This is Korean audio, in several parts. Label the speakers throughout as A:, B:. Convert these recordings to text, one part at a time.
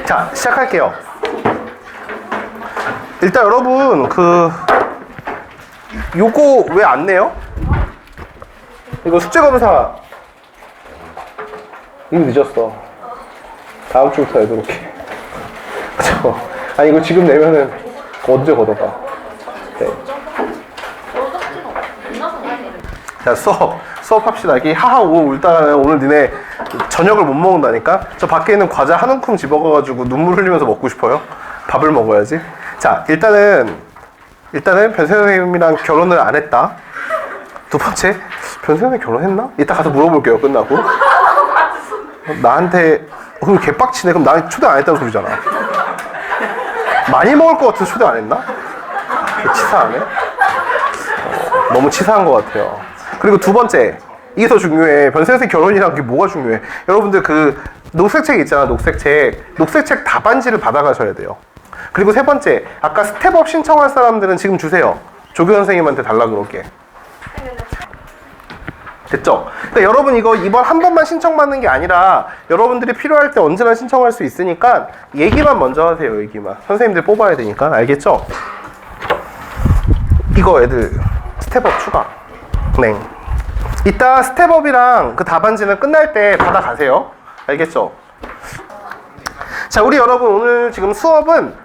A: 자, 시작할게요. 일단 여러분 요거 왜 안 내요? 이거 숙제검사 이거 늦었어. 다음 주부터 해도 이렇게. 그쵸? 아니 이거 지금 내면은 언제 걷어가? 네. 자, 수업합시다. 이렇게 하하오 울다가 오늘 니네 저녁을 못 먹는다니까? 저 밖에 있는 과자 한 움큼 집어가가지고 눈물 흘리면서 먹고 싶어요? 밥을 먹어야지. 자, 일단은 변 선생님이랑 결혼을 안 했다. 두 번째, 변 선생님 결혼했나? 이따 가서 물어볼게요, 끝나고. 나한테, 그럼 개빡치네. 그럼 나한테 초대 안 했다는 소리잖아. 많이 먹을 것 같아서 초대 안 했나? 치사하네. 너무 치사한 것 같아요. 그리고 두 번째, 이게 더 중요해. 변 선생님 결혼이랑 그게 뭐가 중요해? 여러분들 녹색책 있잖아, 녹색책 답안지를 받아가셔야 돼요. 그리고 세 번째, 아까 스텝업 신청할 사람들은 지금 주세요. 조교 선생님한테 달라 그럴게. 됐죠? 그러니까 여러분 이번 한 번만 신청받는 게 아니라 여러분들이 필요할 때 언제나 신청할 수 있으니까 얘기만 먼저 하세요. 얘기만. 선생님들 뽑아야 되니까. 알겠죠? 이거 애들 스텝업 추가. 네. 이따 스텝업이랑 그 답안지는 끝날 때 받아가세요. 알겠죠? 자, 우리 여러분 오늘 지금 수업은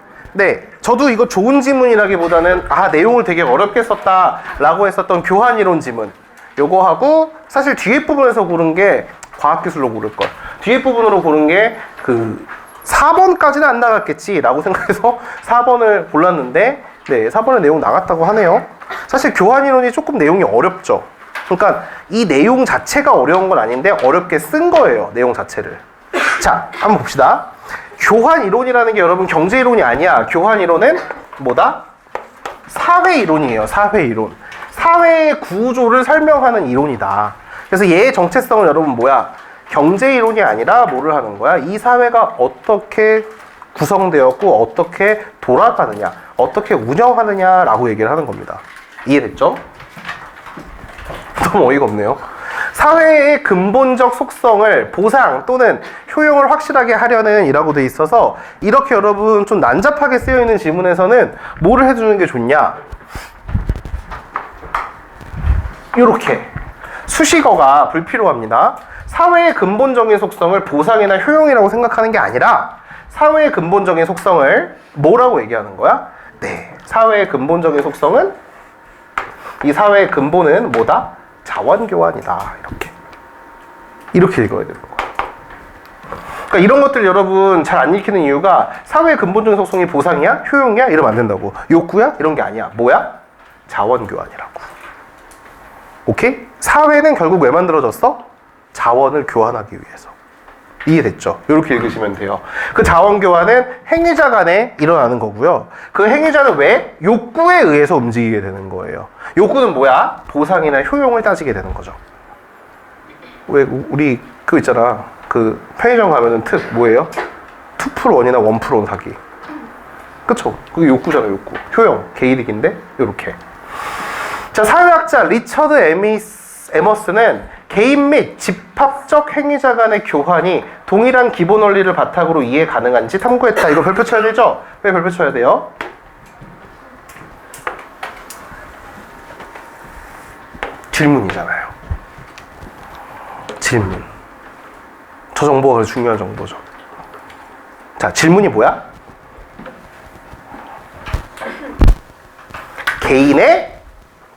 A: 저도 이거 좋은 지문이라기보다는 내용을 되게 어렵게 썼다 라고 했었던 교환이론 지문 요거 하고, 사실 뒤에 부분에서 고른 게 과학기술로 고를 걸. 뒤에 부분으로 고른 게 4번까지는 안 나갔겠지 라고 생각해서 4번을 골랐는데 4번의 내용 나갔다고 하네요. 사실 교환이론이 조금 내용이 어렵죠. 그러니까 이 내용 자체가 어려운 건 아닌데 어렵게 쓴 거예요, 내용 자체를. 자, 한번 봅시다. 교환이론이라는 게 여러분 경제이론이 아니야. 교환이론은 뭐다? 사회이론이에요. 사회이론. 사회의 구조를 설명하는 이론이다. 그래서 얘의 정체성은 여러분 뭐야? 경제이론이 아니라 뭐를 하는 거야? 이 사회가 어떻게 구성되었고 어떻게 돌아가느냐, 어떻게 운영하느냐라고 얘기를 하는 겁니다. 이해됐죠? 너무 어이가 없네요. 사회의 근본적 속성을 보상 또는 효용을 확실하게 하려는 이라고 돼 있어서, 이렇게 여러분 좀 난잡하게 쓰여있는 지문에서는 뭐를 해주는 게 좋냐? 이렇게 수식어가 불필요합니다. 사회의 근본적인 속성을 보상이나 효용이라고 생각하는 게 아니라 사회의 근본적인 속성을 뭐라고 얘기하는 거야? 사회의 근본적인 속성은, 이 사회의 근본은 뭐다? 자원교환이다. 이렇게 읽어야 되는 거야. 그러니까 이런 것들 여러분 잘 안 읽히는 이유가 사회의 근본적인 속성이 보상이야? 효용이야? 이러면 안 된다고. 욕구야? 이런 게 아니야. 뭐야? 자원교환이라고. 오케이? 사회는 결국 왜 만들어졌어? 자원을 교환하기 위해서. 이해됐죠? 이렇게 읽으시면 돼요. 그 자원교환은 행위자 간에 일어나는 거고요. 그 행위자는 왜? 욕구에 의해서 움직이게 되는 거예요. 욕구는 뭐야? 보상이나 효용을 따지게 되는 거죠. 왜 우리 그거 있잖아. 편의점 가면은 뭐예요? 2+1이나 1+1 사기. 그쵸? 그게 욕구잖아, 욕구. 효용, 개이득인데 요렇게. 자, 사회학자 리처드 에머스는 개인 및 집합적 행위자 간의 교환이 동일한 기본 원리를 바탕으로 이해 가능한지 탐구했다. 이거 별표 쳐야 되죠? 왜 별표 쳐야 돼요? 질문이잖아요. 질문. 저 정보가 그래서 중요한 정보죠. 자, 질문이 뭐야? 개인의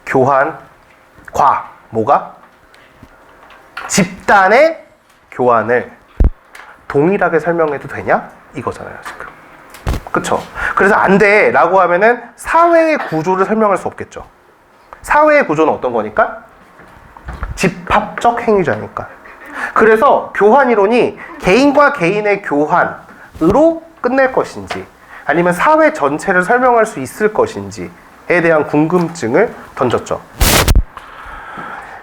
A: 교환과 뭐가? 집단의 교환을 동일하게 설명해도 되냐? 이거잖아요, 지금. 그쵸? 그래서 안 돼 라고 하면은 사회의 구조를 설명할 수 없겠죠. 사회의 구조는 어떤 거니까? 집합적 행위자니까. 그래서 교환이론이 개인과 개인의 교환으로 끝낼 것인지 아니면 사회 전체를 설명할 수 있을 것인지에 대한 궁금증을 던졌죠.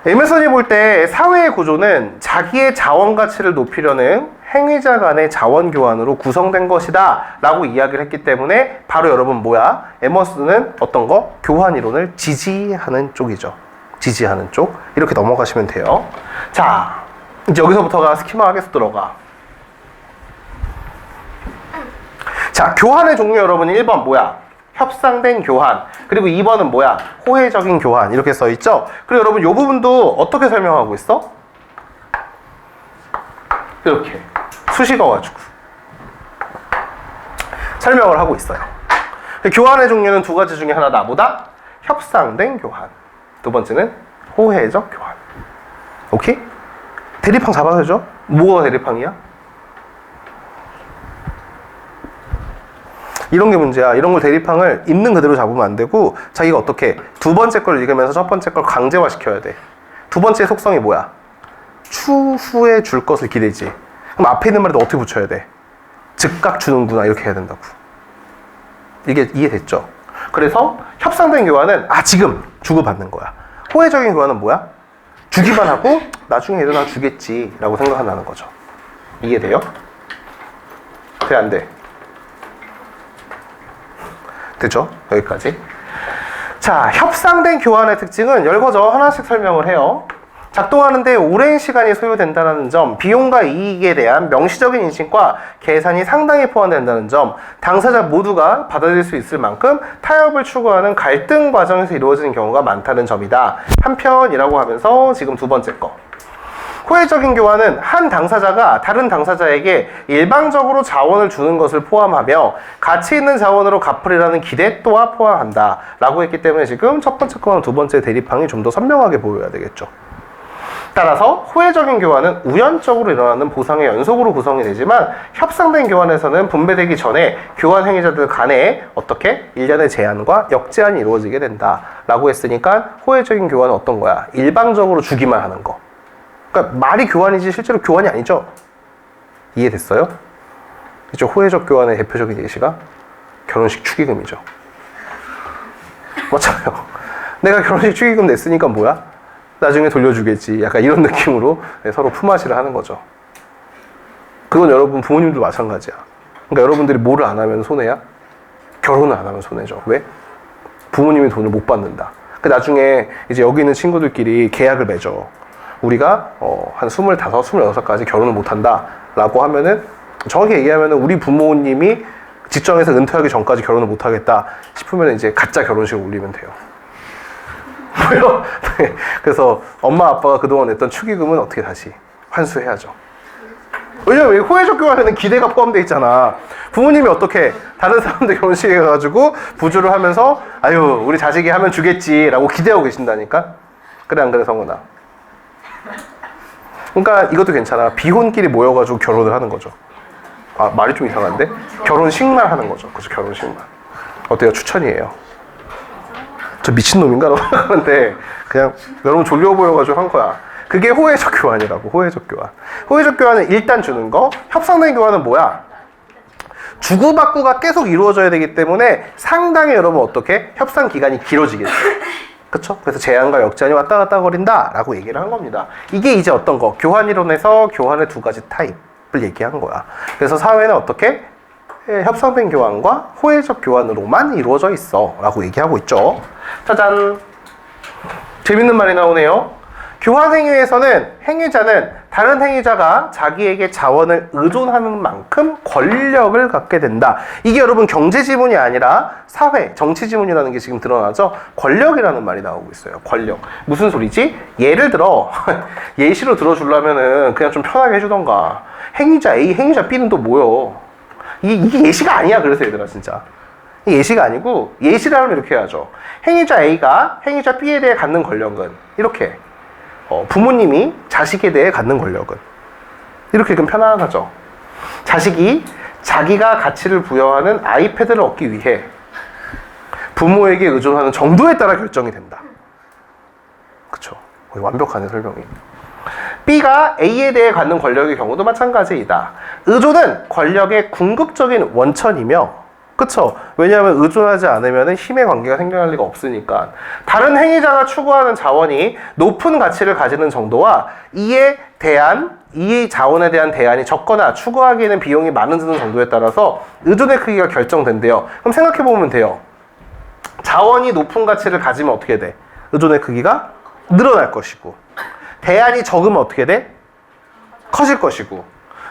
A: 에머슨이 볼 때 사회의 구조는 자기의 자원 가치를 높이려는 행위자 간의 자원 교환으로 구성된 것이다 라고 이야기를 했기 때문에 바로 여러분 뭐야? 에머슨은 어떤 거? 교환이론을 지지하는 쪽이죠. 지지하는 쪽. 이렇게 넘어가시면 돼요. 자, 이제 여기서부터가 스키마 계속 들어가. 자, 교환의 종류 여러분 1번 뭐야? 협상된 교환. 그리고 2번은 뭐야? 호혜적인 교환. 이렇게 써 있죠? 그리고 여러분 이 부분도 어떻게 설명하고 있어? 이렇게 수식어 가지고 설명을 하고 있어요. 교환의 종류는 두 가지 중에 하나다. 뭐다? 협상된 교환. 두 번째는 호혜적 교환. 오케이? 대립항 잡아야죠. 뭐가 대립항이야? 이런 게 문제야. 이런 걸 대립항을 있는 그대로 잡으면 안 되고 자기가 어떻게 두 번째 걸 읽으면서 첫 번째 걸 강제화 시켜야 돼. 두 번째 속성이 뭐야? 추후에 줄 것을 기대지. 그럼 앞에 있는 말에도 어떻게 붙여야 돼? 즉각 주는구나 이렇게 해야 된다고. 이게 이해됐죠? 그래서 협상된 교환은 지금 주고받는 거야. 호혜적인 교환은 뭐야? 주기만 하고 나중에 일어나 주겠지 라고 생각한다는 거죠. 이해돼요? 돼 안 돼? 됐죠? 여기까지. 자, 협상된 교환의 특징은 열거죠. 하나씩 설명을 해요. 작동하는데 오랜 시간이 소요된다는 점, 비용과 이익에 대한 명시적인 인식과 계산이 상당히 포함된다는 점, 당사자 모두가 받아들일 수 있을 만큼 타협을 추구하는 갈등 과정에서 이루어지는 경우가 많다는 점이다. 한편이라고 하면서 지금 두 번째 거. 호혜적인 교환은 한 당사자가 다른 당사자에게 일방적으로 자원을 주는 것을 포함하며 가치 있는 자원으로 갚으리라는 기대 또한 포함한다 라고 했기 때문에 지금 첫 번째 거와 두 번째 대립항이 좀 더 선명하게 보여야 되겠죠. 따라서 호혜적인 교환은 우연적으로 일어나는 보상의 연속으로 구성이 되지만 협상된 교환에서는 분배되기 전에 교환 행위자들 간에 어떻게 일련의 제한과 역제한이 이루어지게 된다 라고 했으니까 호혜적인 교환은 어떤 거야? 일방적으로 주기만 하는 거. 그러니까 말이 교환이지 실제로 교환이 아니죠. 이해됐어요? 그렇죠? 호혜적 교환의 대표적인 예시가 결혼식 축의금이죠. 맞잖아요. 내가 결혼식 축의금 냈으니까 뭐야? 나중에 돌려주겠지. 약간 이런 느낌으로 서로 품앗이를 하는 거죠. 그건 여러분 부모님도 마찬가지야. 그러니까 여러분들이 뭐를 안 하면 손해야? 결혼을 안 하면 손해죠. 왜? 부모님이 돈을 못 받는다. 나중에 이제 여기 있는 친구들끼리 계약을 맺어. 우리가 한 25, 26까지 결혼을 못한다 라고 하면은 정확히 얘기하면은 우리 부모님이 직장에서 은퇴하기 전까지 결혼을 못하겠다 싶으면 이제 가짜 결혼식을 올리면 돼요. 네. 그래서 엄마 아빠가 그동안 냈던 축의금은 어떻게 다시 환수해야죠. 왜냐면 호혜적 교환에는 기대가 포함되어 있잖아. 부모님이 어떻게 다른 사람들 결혼식에 가가지고 부주를 하면서 아유 우리 자식이 하면 주겠지 라고 기대하고 계신다니까. 그래 안 그래 성훈아? 그러니까 이것도 괜찮아. 비혼끼리 모여가지고 결혼을 하는 거죠. 말이 좀 이상한데? 결혼식만 하는 거죠. 그래서 결혼식만. 어때요? 추천이에요. 저 미친놈인가? 라고 생각하는데 그냥 여러분 졸려 보여가지고 한 거야. 그게 호혜적 교환이라고. 호혜적 교환. 호혜적 교환은 일단 주는 거. 협상된 교환은 뭐야? 주고받고가 계속 이루어져야 되기 때문에 상당히 여러분 어떻게? 협상 기간이 길어지겠죠. 그쵸? 그래서 제한과 역제한이 왔다 갔다 거린다 라고 얘기를 한 겁니다. 이게 이제 어떤 거? 교환이론에서 교환의 두 가지 타입을 얘기한 거야. 그래서 사회는 어떻게? 협상된 교환과 호혜적 교환으로만 이루어져 있어 라고 얘기하고 있죠. 짜잔! 재밌는 말이 나오네요. 교환 행위에서는 행위자는 다른 행위자가 자기에게 자원을 의존하는 만큼 권력을 갖게 된다. 이게 여러분 경제 지문이 아니라 사회, 정치 지문이라는 게 지금 드러나죠. 권력이라는 말이 나오고 있어요. 권력. 무슨 소리지? 예를 들어 예시로 들어주려면은 그냥 좀 편하게 해주던가. 행위자 A, 행위자 B는 또 뭐요? 이게 예시가 아니야. 그래서 얘들아 진짜. 예시가 아니고 예시라면 이렇게 해야죠. 행위자 A가 행위자 B에 대해 갖는 권력은 이렇게. 부모님이 자식에 대해 갖는 권력은 이렇게 좀 편안하죠. 자식이 자기가 가치를 부여하는 아이패드를 얻기 위해 부모에게 의존하는 정도에 따라 결정이 된다. 그쵸? 완벽하네 설명이. B가 A에 대해 갖는 권력의 경우도 마찬가지이다. 의존은 권력의 궁극적인 원천이며 그쵸? 왜냐하면 의존하지 않으면 힘의 관계가 생겨날 리가 없으니까. 다른 행위자가 추구하는 자원이 높은 가치를 가지는 정도와 이에 대한 이 자원에 대한 대안이 적거나 추구하기에는 비용이 많은 드는 정도에 따라서 의존의 크기가 결정된대요. 그럼 생각해보면 돼요. 자원이 높은 가치를 가지면 어떻게 돼? 의존의 크기가 늘어날 것이고 대안이 적으면 어떻게 돼? 커질 것이고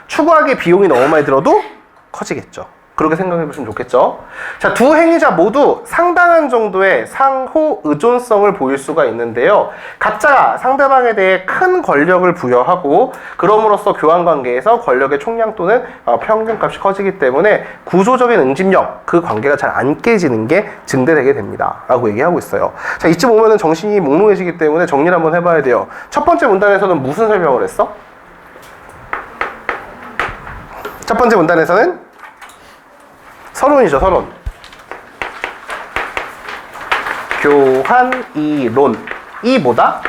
A: 추구하기에 비용이 너무 많이 들어도 커지겠죠. 그렇게 생각해 보시면 좋겠죠. 자, 두 행위자 모두 상당한 정도의 상호 의존성을 보일 수가 있는데요. 각자 상대방에 대해 큰 권력을 부여하고 그럼으로써 교환 관계에서 권력의 총량 또는 평균값이 커지기 때문에 구조적인 응집력, 그 관계가 잘 안 깨지는 게 증대되게 됩니다. 라고 얘기하고 있어요. 자, 이쯤 오면은 정신이 몽롱해지기 때문에 정리를 한번 해봐야 돼요. 첫 번째 문단에서는 무슨 설명을 했어? 첫 번째 문단에서는 서론이죠, 서론. 교환이론. 이 뭐다?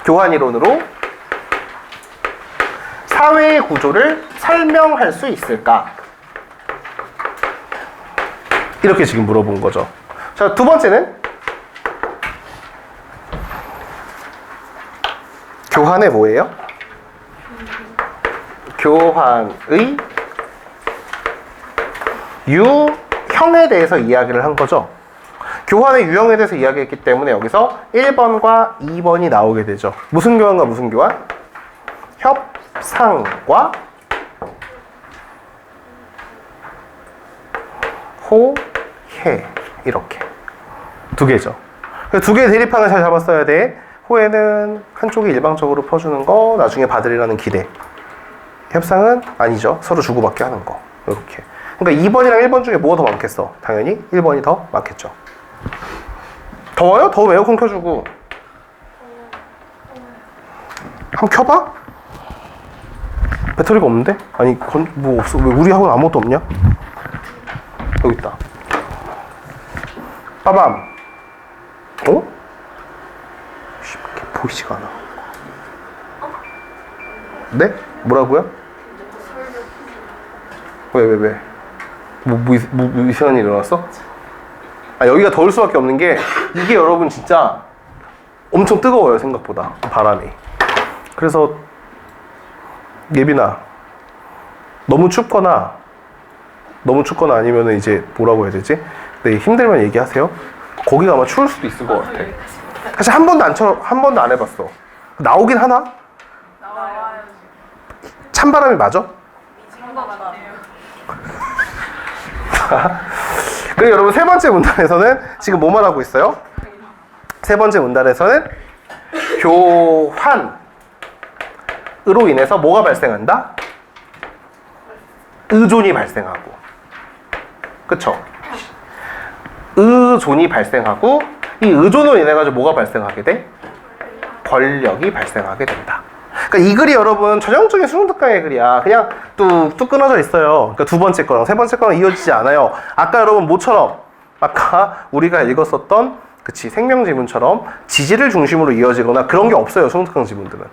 A: 교환이론으로 사회의 구조를 설명할 수 있을까? 이렇게 지금 물어본 거죠. 자, 두 번째는 교환의 뭐예요? 교환의 유형에 대해서 이야기를 한 거죠. 교환의 유형에 대해서 이야기했기 때문에 여기서 1번과 2번이 나오게 되죠. 무슨 교환과 무슨 교환? 협상과 호해. 이렇게 두 개죠. 두 개의 대립항을 잘 잡았어야 돼. 호해는 한쪽이 일방적으로 퍼주는 거, 나중에 받으리라는 기대. 협상은 아니죠. 서로 주고받게 하는 거. 이렇게. 그러니까 2번이랑 1번 중에 뭐가 더 많겠어? 당연히 1번이 더 많겠죠. 더워요? 더우면 에어컨 켜주고. 한번 켜봐? 배터리가 없는데? 아니, 뭐 없어. 왜 우리 학원 아무것도 없냐? 여기 있다. 빠밤. 어? 보이지가 않아. 네? 뭐라고요? 왜? 뭐 이상한 일이 일어났어? 아, 여기가 더울 수밖에 없는 게 이게 여러분 진짜 엄청 뜨거워요, 생각보다. 바람이. 그래서 예빈아, 너무 춥거나 아니면은 이제 뭐라고 해야 되지? 네, 힘들면 얘기하세요. 거기가 아마 추울 수도 있을 것 같아. 사실 한 번도 안 해봤어. 나오긴 하나?
B: 나와요.
A: 찬바람이 맞아? 그리고 여러분 세 번째 문단에서는 지금 뭐 말하고 있어요? 세 번째 문단에서는 교환으로 인해서 뭐가 발생한다? 의존이 발생하고, 그쵸? 의존이 발생하고, 이 의존으로 인해 가지고 뭐가 발생하게 돼? 권력이 발생하게 된다. 그러니까 이 글이 여러분 전형적인 수능 특강의 글이야. 그냥 뚝뚝 끊어져 있어요. 그러니까 두 번째 거랑 세 번째 거랑 이어지지 않아요. 아까 여러분 뭐처럼, 아까 우리가 읽었었던 생명 지문처럼 지지를 중심으로 이어지거나 그런 게 없어요. 수능 특강 지문들은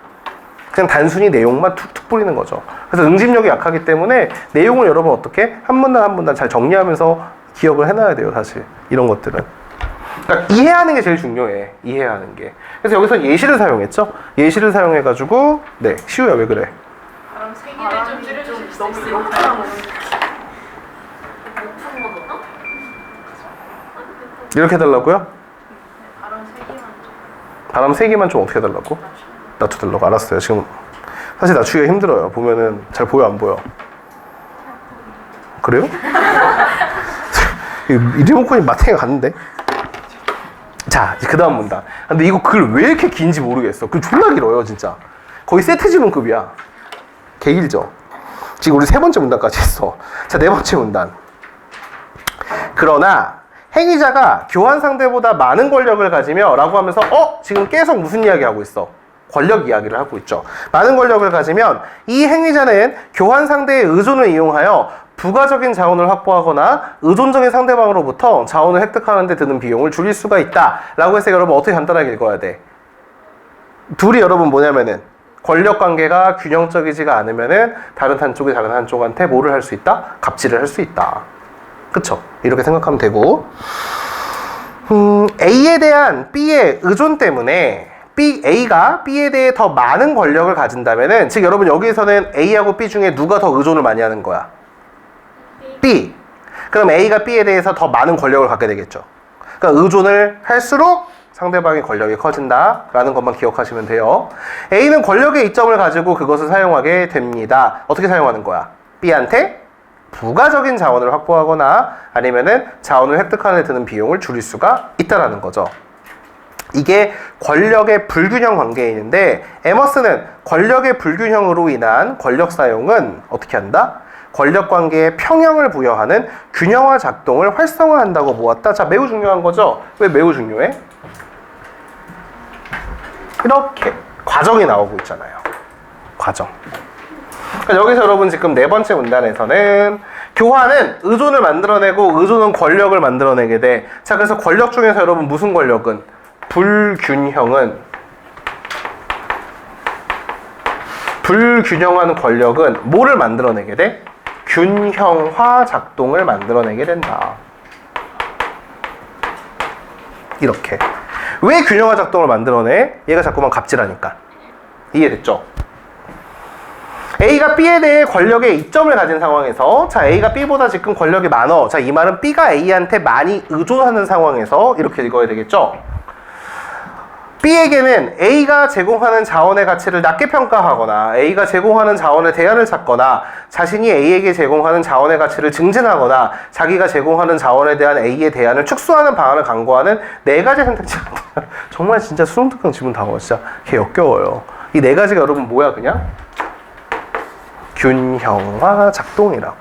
A: 그냥 단순히 내용만 툭툭 뿌리는 거죠. 그래서 응집력이 약하기 때문에 내용을 여러분 어떻게 한 문단 한 문단 잘 정리하면서 기억을 해놔야 돼요. 사실 이런 것들은. 그러니까 이해하는 게 제일 중요해. 이해하는 게. 그래서 여기서 예시를 사용했죠. 예시를 사용해가지고, 네, 시우야 왜 그래?
B: 바람 세기를 좀 줄여주실 수 있을까요?
A: 이렇게 해달라고요?
B: 바람 세 개만 좀
A: 어떻게 해달라고? 낮춰달라고. 알았어요. 지금 사실 낮추기가 힘들어요. 보면은 잘 보여 안 보여? 그래요? 이 리모컨이 마탱이가 갔는데? 자, 그 다음 문단. 근데 이거 글 왜 이렇게 긴지 모르겠어. 글 존나 길어요, 진짜. 거의 세트 지문급이야. 개 길죠? 지금 우리 세 번째 문단까지 했어. 자, 네 번째 문단. 그러나 행위자가 교환 상대보다 많은 권력을 가지며 라고 하면서 지금 계속 무슨 이야기 하고 있어? 권력 이야기를 하고 있죠. 많은 권력을 가지면 이 행위자는 교환 상대의 의존을 이용하여 부가적인 자원을 확보하거나 의존적인 상대방으로부터 자원을 획득하는 데 드는 비용을 줄일 수가 있다 라고 해서 여러분 어떻게 간단하게 읽어야 돼? 둘이 여러분 뭐냐면은 권력 관계가 균형적이지가 않으면은 다른 한쪽이 다른 한쪽한테 뭐를 할 수 있다? 갑질을 할 수 있다. 그쵸? 이렇게 생각하면 되고, A에 대한 B의 의존 때문에 A가 B에 대해 더 많은 권력을 가진다면은, 즉 여러분 여기서는 A하고 B 중에 누가 더 의존을 많이 하는 거야? B. 그럼 A가 B에 대해서 더 많은 권력을 갖게 되겠죠. 그러니까 의존을 할수록 상대방의 권력이 커진다라는 것만 기억하시면 돼요. A는 권력의 이점을 가지고 그것을 사용하게 됩니다. 어떻게 사용하는 거야? B한테 부가적인 자원을 확보하거나 아니면은 자원을 획득하는 데 드는 비용을 줄일 수가 있다라는 거죠. 이게 권력의 불균형 관계에 있는데 에머스는 권력의 불균형으로 인한 권력 사용은 어떻게 한다? 권력 관계에 평형을 부여하는 균형화 작동을 활성화한다고 보았다. 자, 매우 중요한 거죠. 왜 매우 중요해? 이렇게 과정이 나오고 있잖아요. 과정. 그러니까 여기서 여러분 지금 네 번째 문단에서는 교환은 의존을 만들어내고 의존은 권력을 만들어내게 돼. 자, 그래서 권력 중에서 여러분 무슨 권력은? 불균형한 권력은 뭐를 만들어내게 돼? 균형화 작동을 만들어내게 된다. 이렇게. 왜 균형화 작동을 만들어내? 얘가 자꾸만 갑질하니까. 이해됐죠? A가 B에 대해 권력의 이점을 가진 상황에서 자, A가 B보다 지금 권력이 많어. 자, 이 말은 B가 A한테 많이 의존하는 상황에서 이렇게 읽어야 되겠죠? B에게는 A가 제공하는 자원의 가치를 낮게 평가하거나 A가 제공하는 자원의 대안을 찾거나 자신이 A에게 제공하는 자원의 가치를 증진하거나 자기가 제공하는 자원에 대한 A의 대안을 축소하는 방안을 강구하는 네 가지 선택지가 있다. 정말 진짜 수능 특강 지문 당황 진짜 개 역겨워요. 이 네 가지가 여러분 뭐야 그냥? 균형화 작동이라고.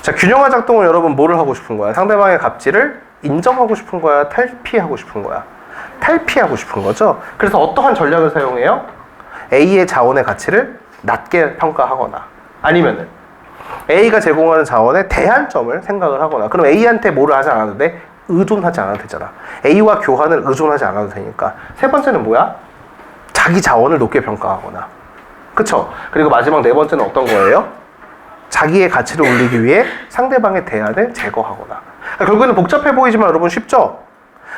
A: 자, 균형화 작동을 여러분 뭐를 하고 싶은 거야? 상대방의 갑질을 인정하고 싶은 거야? 탈피하고 싶은 거야? 탈피하고 싶은 거죠. 그래서 어떠한 전략을 사용해요? A의 자원의 가치를 낮게 평가하거나 아니면은 A가 제공하는 자원에 대안점을 생각을 하거나. 그럼 A한테 뭐를 하지 않아도 돼? 의존하지 않아도 되잖아. A와 교환을 의존하지 않아도 되니까. 세 번째는 뭐야? 자기 자원을 높게 평가하거나. 그쵸? 그리고 마지막 네 번째는 어떤 거예요? 자기의 가치를 올리기 위해 상대방의 대안을 제거하거나. 그러니까 결국에는 복잡해 보이지만 여러분 쉽죠?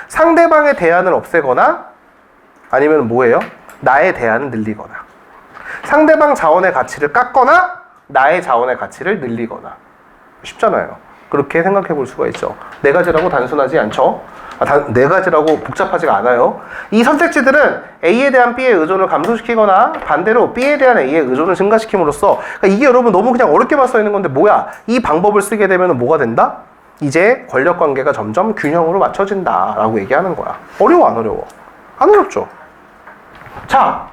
A: 상대방의 대안을 없애거나 아니면 뭐예요? 나의 대안을 늘리거나. 상대방 자원의 가치를 깎거나 나의 자원의 가치를 늘리거나. 쉽잖아요. 그렇게 생각해 볼 수가 있죠. 네 가지라고 단순하지 않죠? 네 가지라고 복잡하지가 않아요. 이 선택지들은 A에 대한 B의 의존을 감소시키거나 반대로 B에 대한 A의 의존을 증가시킴으로써 그러니까 이게 여러분 너무 그냥 어렵게만 써 있는 건데 뭐야? 이 방법을 쓰게 되면 뭐가 된다? 이제 권력 관계가 점점 균형으로 맞춰진다 라고 얘기하는 거야. 어려워 안 어려워? 안 어렵죠. 자,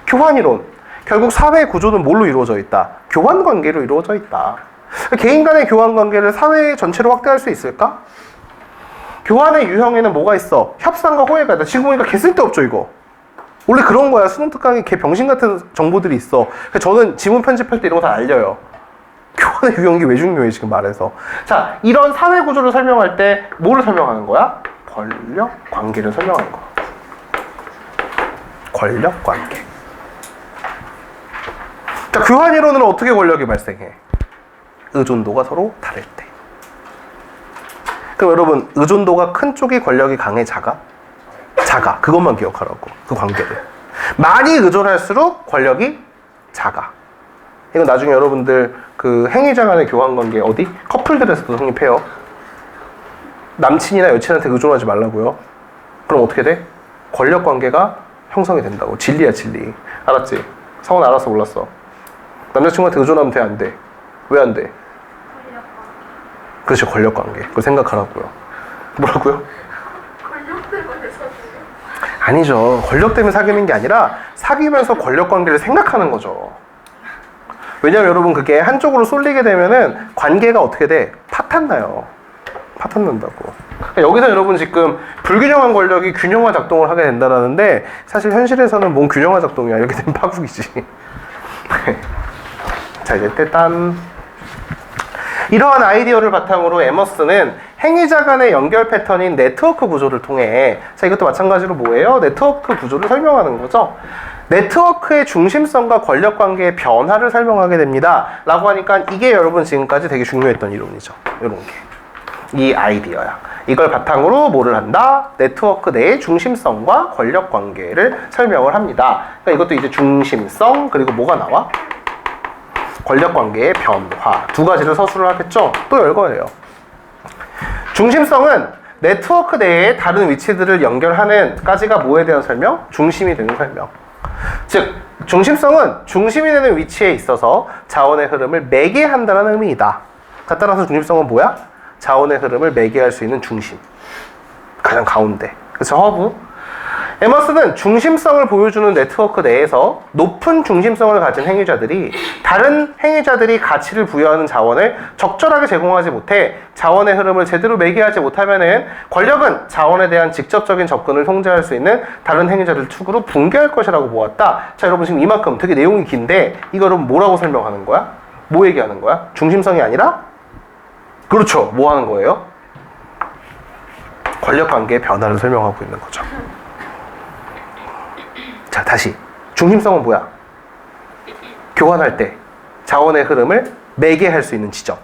A: 교환이론. 결국 사회 구조는 뭘로 이루어져 있다? 교환 관계로 이루어져 있다. 개인 간의 교환 관계를 사회 전체로 확대할 수 있을까? 교환의 유형에는 뭐가 있어? 협상과 호혜가 있다. 지금 보니까 개 쓸데없죠 이거. 원래 그런 거야. 수능 특강에 개 병신 같은 정보들이 있어. 저는 지문 편집할 때 이런 거 다 알려요. 교환의 유형이 왜 중요해 지금 말해서. 자, 이런 사회 구조를 설명할 때 뭐를 설명하는 거야? 권력 관계를 설명하는 거야. 권력 관계. 자, 교환 이론으로 어떻게 권력이 발생해? 의존도가 서로 다를 때. 그럼 여러분 의존도가 큰 쪽이 권력이 강해 작아? 작아. 그것만 기억하라고. 그 관계를. 많이 의존할수록 권력이 작아. 이건 나중에 여러분들 그 행위자 간의 교환 관계 어디? 커플들에서도 성립해요. 남친이나 여친한테 의존하지 말라고요. 그럼 어떻게 돼? 권력 관계가 형성이 된다고. 진리야 진리. 알았지? 성은 알았어 몰랐어? 남자친구한테 의존하면 돼 안 돼? 왜 안 돼? 그렇죠. 권력 관계. 그걸 생각하라고요. 뭐라고요?
B: 권력 때문에 사귀어요?
A: 아니죠. 권력 때문에 사귀는 게 아니라 사귀면서 권력 관계를 생각하는 거죠. 왜냐면 여러분 그게 한쪽으로 쏠리게 되면은 관계가 어떻게 돼? 파탄나요. 파탄난다고. 그러니까 여기서 여러분 지금 불균형한 권력이 균형화 작동을 하게 된다라는데 사실 현실에서는 뭔 균형화 작동이야. 이렇게 되면 파국이지. 자, 이제 떼딴. 이러한 아이디어를 바탕으로 에머스는 행위자 간의 연결 패턴인 네트워크 구조를 통해 자, 이것도 마찬가지로 뭐예요? 네트워크 구조를 설명하는 거죠. 네트워크의 중심성과 권력 관계의 변화를 설명하게 됩니다. 라고 하니까 이게 여러분 지금까지 되게 중요했던 이론이죠. 이런 게. 이 아이디어야. 이걸 바탕으로 뭐를 한다? 네트워크 내의 중심성과 권력 관계를 설명을 합니다. 그러니까 이것도 이제 중심성 그리고 뭐가 나와? 권력 관계의 변화. 두 가지를 서술을 하겠죠? 또 열거예요. 중심성은 네트워크 내의 다른 위치들을 연결하는 까지가 뭐에 대한 설명? 중심이 되는 설명. 즉 중심성은 중심이 되는 위치에 있어서 자원의 흐름을 매개한다는 의미이다. 자, 따라서 중심성은 뭐야? 자원의 흐름을 매개할 수 있는 중심, 가장 가운데. 그래서 허브. 에머스는 중심성을 보여주는 네트워크 내에서 높은 중심성을 가진 행위자들이 다른 행위자들이 가치를 부여하는 자원을 적절하게 제공하지 못해 자원의 흐름을 제대로 매개하지 못하면은 권력은 자원에 대한 직접적인 접근을 통제할 수 있는 다른 행위자들 축으로 붕괴할 것이라고 보았다. 자, 여러분 지금 이만큼 되게 내용이 긴데 이거 여러분 뭐라고 설명하는 거야? 뭐 얘기하는 거야? 중심성이 아니라? 그렇죠. 뭐 하는 거예요? 권력관계의 변화를 설명하고 있는 거죠. 자, 다시 중심성은 뭐야? 교환할 때 자원의 흐름을 매개할 수 있는 지점.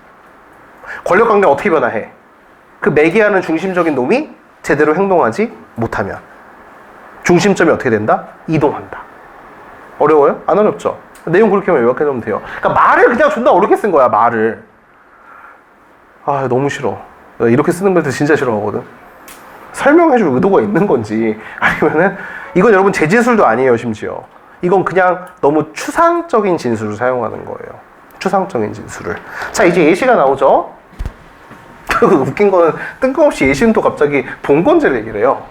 A: 권력관계가 어떻게 변화해? 그 매개하는 중심적인 놈이 제대로 행동하지 못하면 중심점이 어떻게 된다? 이동한다. 어려워요? 안 어렵죠? 내용 그렇게만 요약해놓으면 돼요. 그러니까 말을 그냥 존나 어렵게 쓴 거야. 말을. 아, 너무 싫어. 나 이렇게 쓰는 걸 진짜 싫어하거든. 설명해줄 의도가 있는 건지 아니면은 이건 여러분 제 진술도 아니에요. 심지어 이건 그냥 너무 추상적인 진술을 사용하는 거예요. 추상적인 진술을. 자, 이제 예시가 나오죠. 웃긴 거는 뜬금없이 예시는 또 갑자기 봉건제를 얘기를 해요.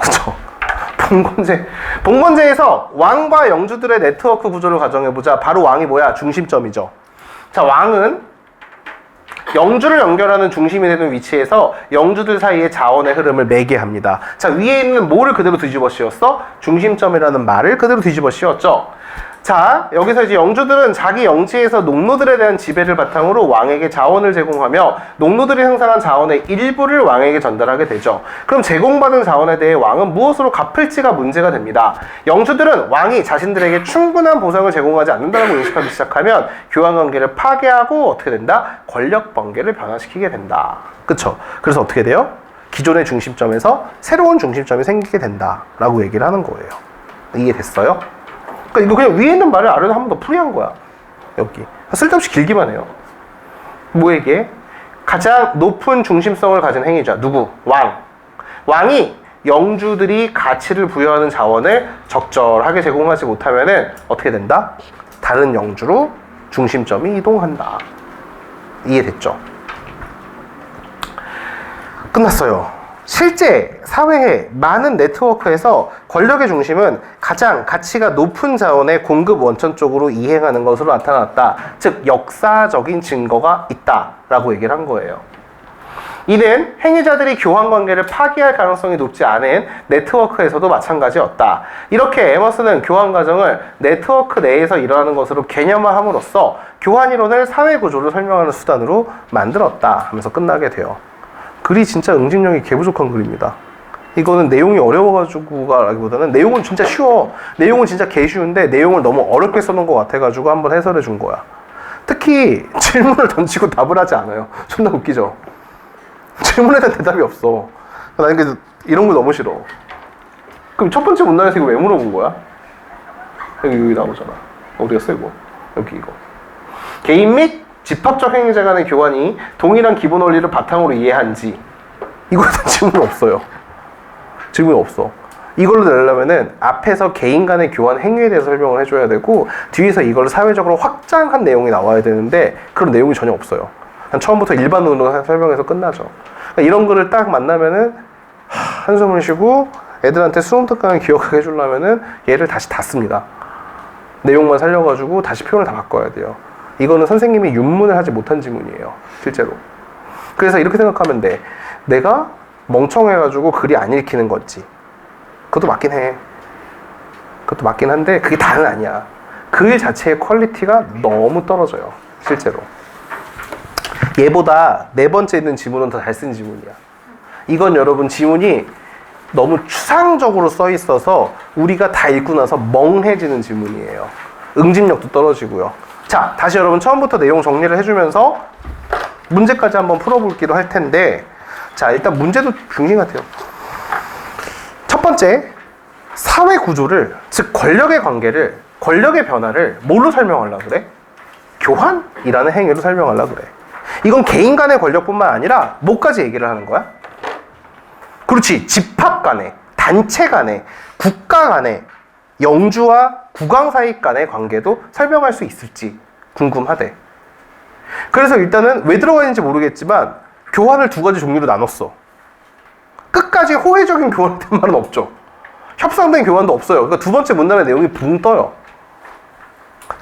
A: 그쵸? 봉건제에서 왕과 영주들의 네트워크 구조를 가정해보자. 바로 왕이 뭐야? 중심점이죠. 자, 왕은 영주를 연결하는 중심이 되는 위치에서 영주들 사이의 자원의 흐름을 매개합니다. 자, 위에 있는 뭐를 그대로 뒤집어 씌웠어? 중심점이라는 말을 그대로 뒤집어 씌웠죠. 자, 여기서 이제 영주들은 자기 영지에서 농노들에 대한 지배를 바탕으로 왕에게 자원을 제공하며 농노들이 생산한 자원의 일부를 왕에게 전달하게 되죠. 그럼 제공받은 자원에 대해 왕은 무엇으로 갚을지가 문제가 됩니다. 영주들은 왕이 자신들에게 충분한 보상을 제공하지 않는다고 인식하기 시작하면 교환관계를 파괴하고 어떻게 된다? 권력관계를 변화시키게 된다. 그쵸? 그래서 어떻게 돼요? 기존의 중심점에서 새로운 중심점이 생기게 된다라고 얘기를 하는 거예요. 이해됐어요? 그러니까 이거 그냥 위에 있는 말을 아래로 한 번 더 풀이한 거야. 여기 쓸데없이 길기만 해요. 뭐 얘기해? 가장 높은 중심성을 가진 행위자 누구? 왕. 왕이 영주들이 가치를 부여하는 자원을 적절하게 제공하지 못하면은 어떻게 된다? 다른 영주로 중심점이 이동한다. 이해됐죠? 끝났어요. 실제 사회의 많은 네트워크에서 권력의 중심은 가장 가치가 높은 자원의 공급 원천 쪽으로 이행하는 것으로 나타났다. 즉 역사적인 증거가 있다라고 얘기를 한 거예요. 이는 행위자들이 교환관계를 파기할 가능성이 높지 않은 네트워크에서도 마찬가지였다. 이렇게 에머슨은 교환 과정을 네트워크 내에서 일어나는 것으로 개념화함으로써 교환이론을 사회구조를 설명하는 수단으로 만들었다 하면서 끝나게 돼요. 글이 진짜 응집력이 개부족한 글입니다. 이거는 내용이 어려워가지고가 라기보다는 내용은 진짜 쉬워. 내용은 진짜 개 쉬운데 내용을 너무 어렵게 써놓은 것 같아가지고 한번 해설해 준 거야. 특히 질문을 던지고 답을 하지 않아요. 존나 웃기죠? 질문에 대한 대답이 없어. 나는 이런 거 너무 싫어. 그럼 첫 번째 문단에서 이거 왜 물어본 거야? 여기 나오잖아. 어디가 쓰고 여기 이거. 개인 및 집합적 행위자 간의 교환이 동일한 기본 원리를 바탕으로 이해한지 이거에 대한 질문 없어요. 질문이 없어. 이걸로 내려면은 앞에서 개인 간의 교환 행위에 대해서 설명을 해줘야 되고 뒤에서 이걸 사회적으로 확장한 내용이 나와야 되는데 그런 내용이 전혀 없어요. 처음부터 일반론으로 설명해서 끝나죠. 그러니까 이런 거를 딱 만나면은 한숨을 쉬고 애들한테 수능 특강을 기억하게 해주려면은 얘를 다시 닫습니다. 내용만 살려가지고 다시 표현을 다 바꿔야 돼요. 이거는 선생님이 윤문을 하지 못한 지문이에요. 실제로. 그래서 이렇게 생각하면 돼. 내가 멍청해가지고 글이 안 읽히는 거지. 그것도 맞긴 해. 그것도 맞긴 한데 그게 다는 아니야. 글 자체의 퀄리티가 너무 떨어져요. 실제로. 얘보다 네 번째 있는 지문은 더 잘 쓴 지문이야. 이건 여러분 지문이 너무 추상적으로 써 있어서 우리가 다 읽고 나서 멍해지는 지문이에요. 응집력도 떨어지고요. 자, 다시 여러분 처음부터 내용 정리를 해주면서 문제까지 한번 풀어볼기도 할 텐데, 자, 일단 문제도 빙신 같아요. 첫 번째, 사회 구조를, 즉 권력의 관계를, 권력의 변화를 뭘로 설명하려고 그래? 교환이라는 행위로 설명하려고 그래. 이건 개인 간의 권력뿐만 아니라 뭐까지 얘기를 하는 거야? 그렇지. 집합 간의, 단체 간의, 국가 간의 영주와 국왕 사이 간의 관계도 설명할 수 있을지 궁금하대. 그래서 일단은 왜 들어가 있는지 모르겠지만 교환을 두 가지 종류로 나눴어. 끝까지 호혜적인 교환이 된 말은 없죠. 협상된 교환도 없어요. 그러니까 두 번째 문단의 내용이 붕 떠요.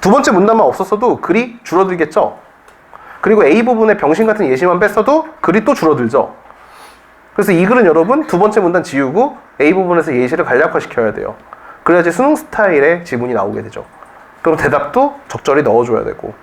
A: 두 번째 문단만 없었어도 글이 줄어들겠죠. 그리고 A 부분에 병신 같은 예시만 뺐어도 글이 또 줄어들죠. 그래서 이 글은 여러분 두 번째 문단 지우고 A 부분에서 예시를 간략화시켜야 돼요. 그래야지 수능 스타일의 지문이 나오게 되죠. 그럼 대답도 적절히 넣어줘야 되고.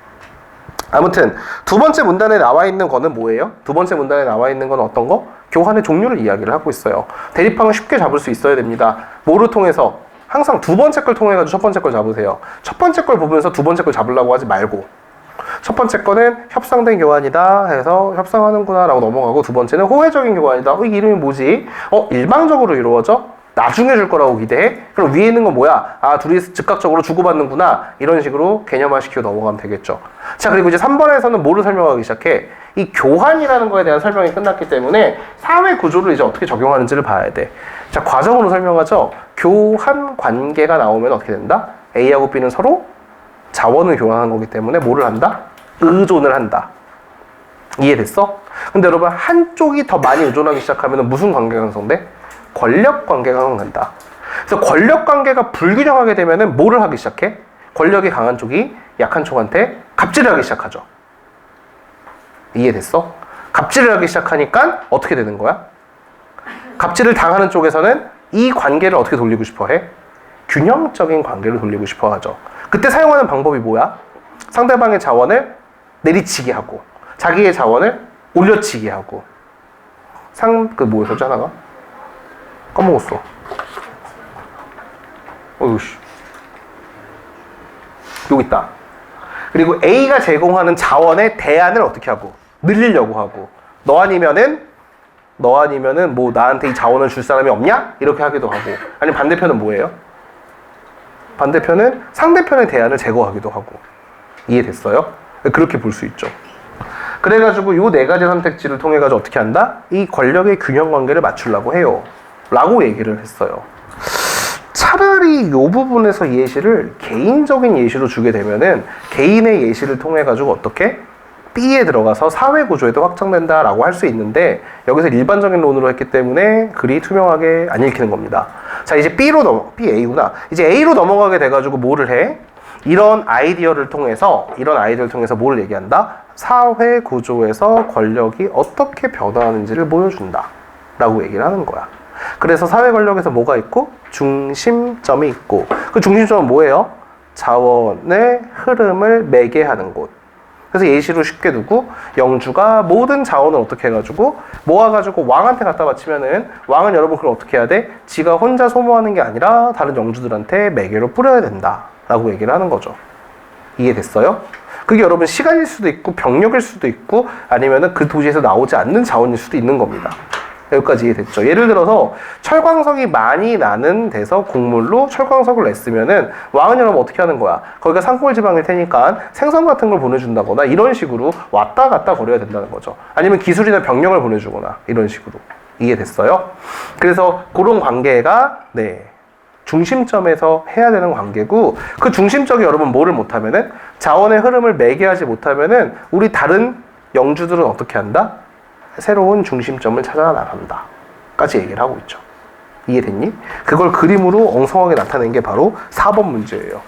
A: 아무튼 두 번째 문단에 나와 있는 거는 뭐예요? 두 번째 문단에 나와 있는 건 어떤 거? 교환의 종류를 이야기를 하고 있어요. 대립항을 쉽게 잡을 수 있어야 됩니다. 뭐를 통해서? 항상 두 번째 걸 통해 가지고 첫 번째 걸 잡으세요. 첫 번째 걸 보면서 두 번째 걸 잡으려고 하지 말고, 첫 번째 거는 협상된 교환이다 해서 협상하는구나 라고 넘어가고, 두 번째는 호혜적인 교환이다. 이 이름이 뭐지? 일방적으로 이루어져? 나중에 줄 거라고 기대해? 그럼 위에 있는 건 뭐야? 둘이 즉각적으로 주고받는구나. 이런 식으로 개념화시키고 넘어가면 되겠죠. 자, 그리고 이제 3번에서는 뭐를 설명하기 시작해? 이 교환이라는 거에 대한 설명이 끝났기 때문에 사회 구조를 이제 어떻게 적용하는지를 봐야 돼. 자, 과정으로 설명하죠. 교환 관계가 나오면 어떻게 된다? A하고 B는 서로 자원을 교환하는 거기 때문에 뭐를 한다? 의존을 한다. 이해됐어? 근데 여러분, 한쪽이 더 많이 의존하기 시작하면 무슨 관계가 형성돼? 권력 관계가 형성된다. 그래서 권력 관계가 불균형하게 되면은 뭐를 하기 시작해? 권력이 강한 쪽이 약한 쪽한테 갑질을 하기 시작하죠. 이해됐어? 갑질을 하기 시작하니까 어떻게 되는 거야? 갑질을 당하는 쪽에서는 이 관계를 어떻게 돌리고 싶어 해? 균형적인 관계를 돌리고 싶어 하죠. 그때 사용하는 방법이 뭐야? 상대방의 자원을 내리치게 하고, 자기의 자원을 올려치게 하고. 뭐였었지 하나가? 까먹었어. 어이씨. 여기 있다. 그리고 A가 제공하는 자원의 대안을 어떻게 하고? 늘리려고 하고. 너 아니면은 뭐 나한테 이 자원을 줄 사람이 없냐? 이렇게 하기도 하고. 아니면 반대편은 뭐예요? 반대편은 상대편의 대안을 제거하기도 하고. 이해됐어요? 그렇게 볼 수 있죠. 그래가지고 이 네 가지 선택지를 통해가지고 어떻게 한다? 이 권력의 균형 관계를 맞추려고 해요. 라고 얘기를 했어요. 차라리 이 부분에서 예시를 개인적인 예시로 주게 되면은 개인의 예시를 통해가지고 어떻게? B에 들어가서 사회 구조에도 확장된다라고 할 수 있는데, 여기서 일반적인 론으로 했기 때문에 글이 투명하게 안 읽히는 겁니다. 자, 이제 A구나. 이제 A로 넘어가게 돼가지고 뭐를 해? 이런 아이디어를 통해서 뭐를 얘기한다? 사회 구조에서 권력이 어떻게 변화하는지를 보여준다. 라고 얘기를 하는 거야. 그래서 사회 권력에서 뭐가 있고? 중심점이 있고. 그 중심점은 뭐예요? 자원의 흐름을 매개하는 곳. 그래서 예시로 쉽게 두고, 영주가 모든 자원을 어떻게 해가지고 모아가지고 왕한테 갖다 바치면은, 왕은 여러분 그걸 어떻게 해야 돼? 지가 혼자 소모하는 게 아니라 다른 영주들한테 매개로 뿌려야 된다 라고 얘기를 하는 거죠. 이해됐어요? 그게 여러분 시간일 수도 있고 병력일 수도 있고 아니면은 그 도시에서 나오지 않는 자원일 수도 있는 겁니다. 여기까지 이해됐죠? 예를 들어서 철광석이 많이 나는 데서 곡물로 철광석을 냈으면은 왕은 여러분 어떻게 하는 거야? 거기가 산골 지방일 테니까 생선 같은 걸 보내준다거나 이런 식으로 왔다 갔다 거려야 된다는 거죠. 아니면 기술이나 병력을 보내주거나 이런 식으로. 이해됐어요? 그래서 그런 관계가 중심점에서 해야 되는 관계고, 그 중심적이 여러분 뭐를 못하면은, 자원의 흐름을 매개하지 못하면은 우리 다른 영주들은 어떻게 한다? 새로운 중심점을 찾아 나간다 까지 얘기를 하고 있죠. 이해됐니? 그걸 그림으로 엉성하게 나타낸 게 바로 4번 문제예요.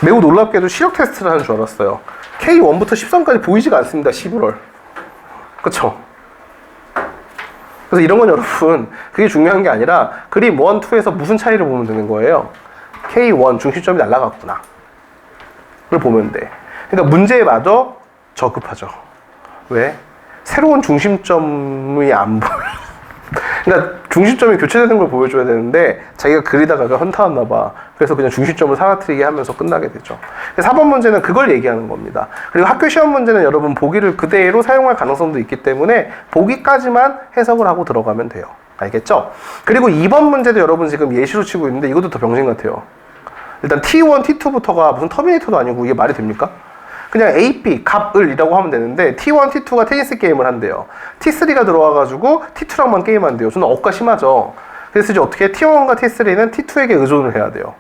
A: 매우 놀랍게도 시력 테스트를 하는 줄 알았어요. K1부터 10선까지 보이지가 않습니다. 11월. 그쵸? 그래서 이런 건 여러분 그게 중요한 게 아니라 그림 1, 2에서 무슨 차이를 보면 되는 거예요. K1 중심점이 날아갔구나 그걸 보면 돼. 그러니까 문제마저 저급하죠. 왜? 새로운 중심점이 안 보여. 그러니까 중심점이 교체되는 걸 보여줘야 되는데 자기가 그리다가 현타왔나 봐. 그래서 그냥 중심점을 사라뜨리게 하면서 끝나게 되죠. 4번 문제는 그걸 얘기하는 겁니다. 그리고 학교 시험 문제는 여러분 보기를 그대로 사용할 가능성도 있기 때문에 보기까지만 해석을 하고 들어가면 돼요. 알겠죠? 그리고 2번 문제도 여러분 지금 예시로 치고 있는데 이것도 더 병신 같아요. 일단 T1, T2부터가 무슨 터미네이터도 아니고 이게 말이 됩니까? 그냥 A, B, 갑을이라고 하면 되는데 T1, T2가 테니스 게임을 한대요. T3가 들어와가지고 T2랑만 게임한대요. 저는 억까 심하죠. 그래서 이제 어떻게 T1과 T3는 T2에게 의존을 해야 돼요.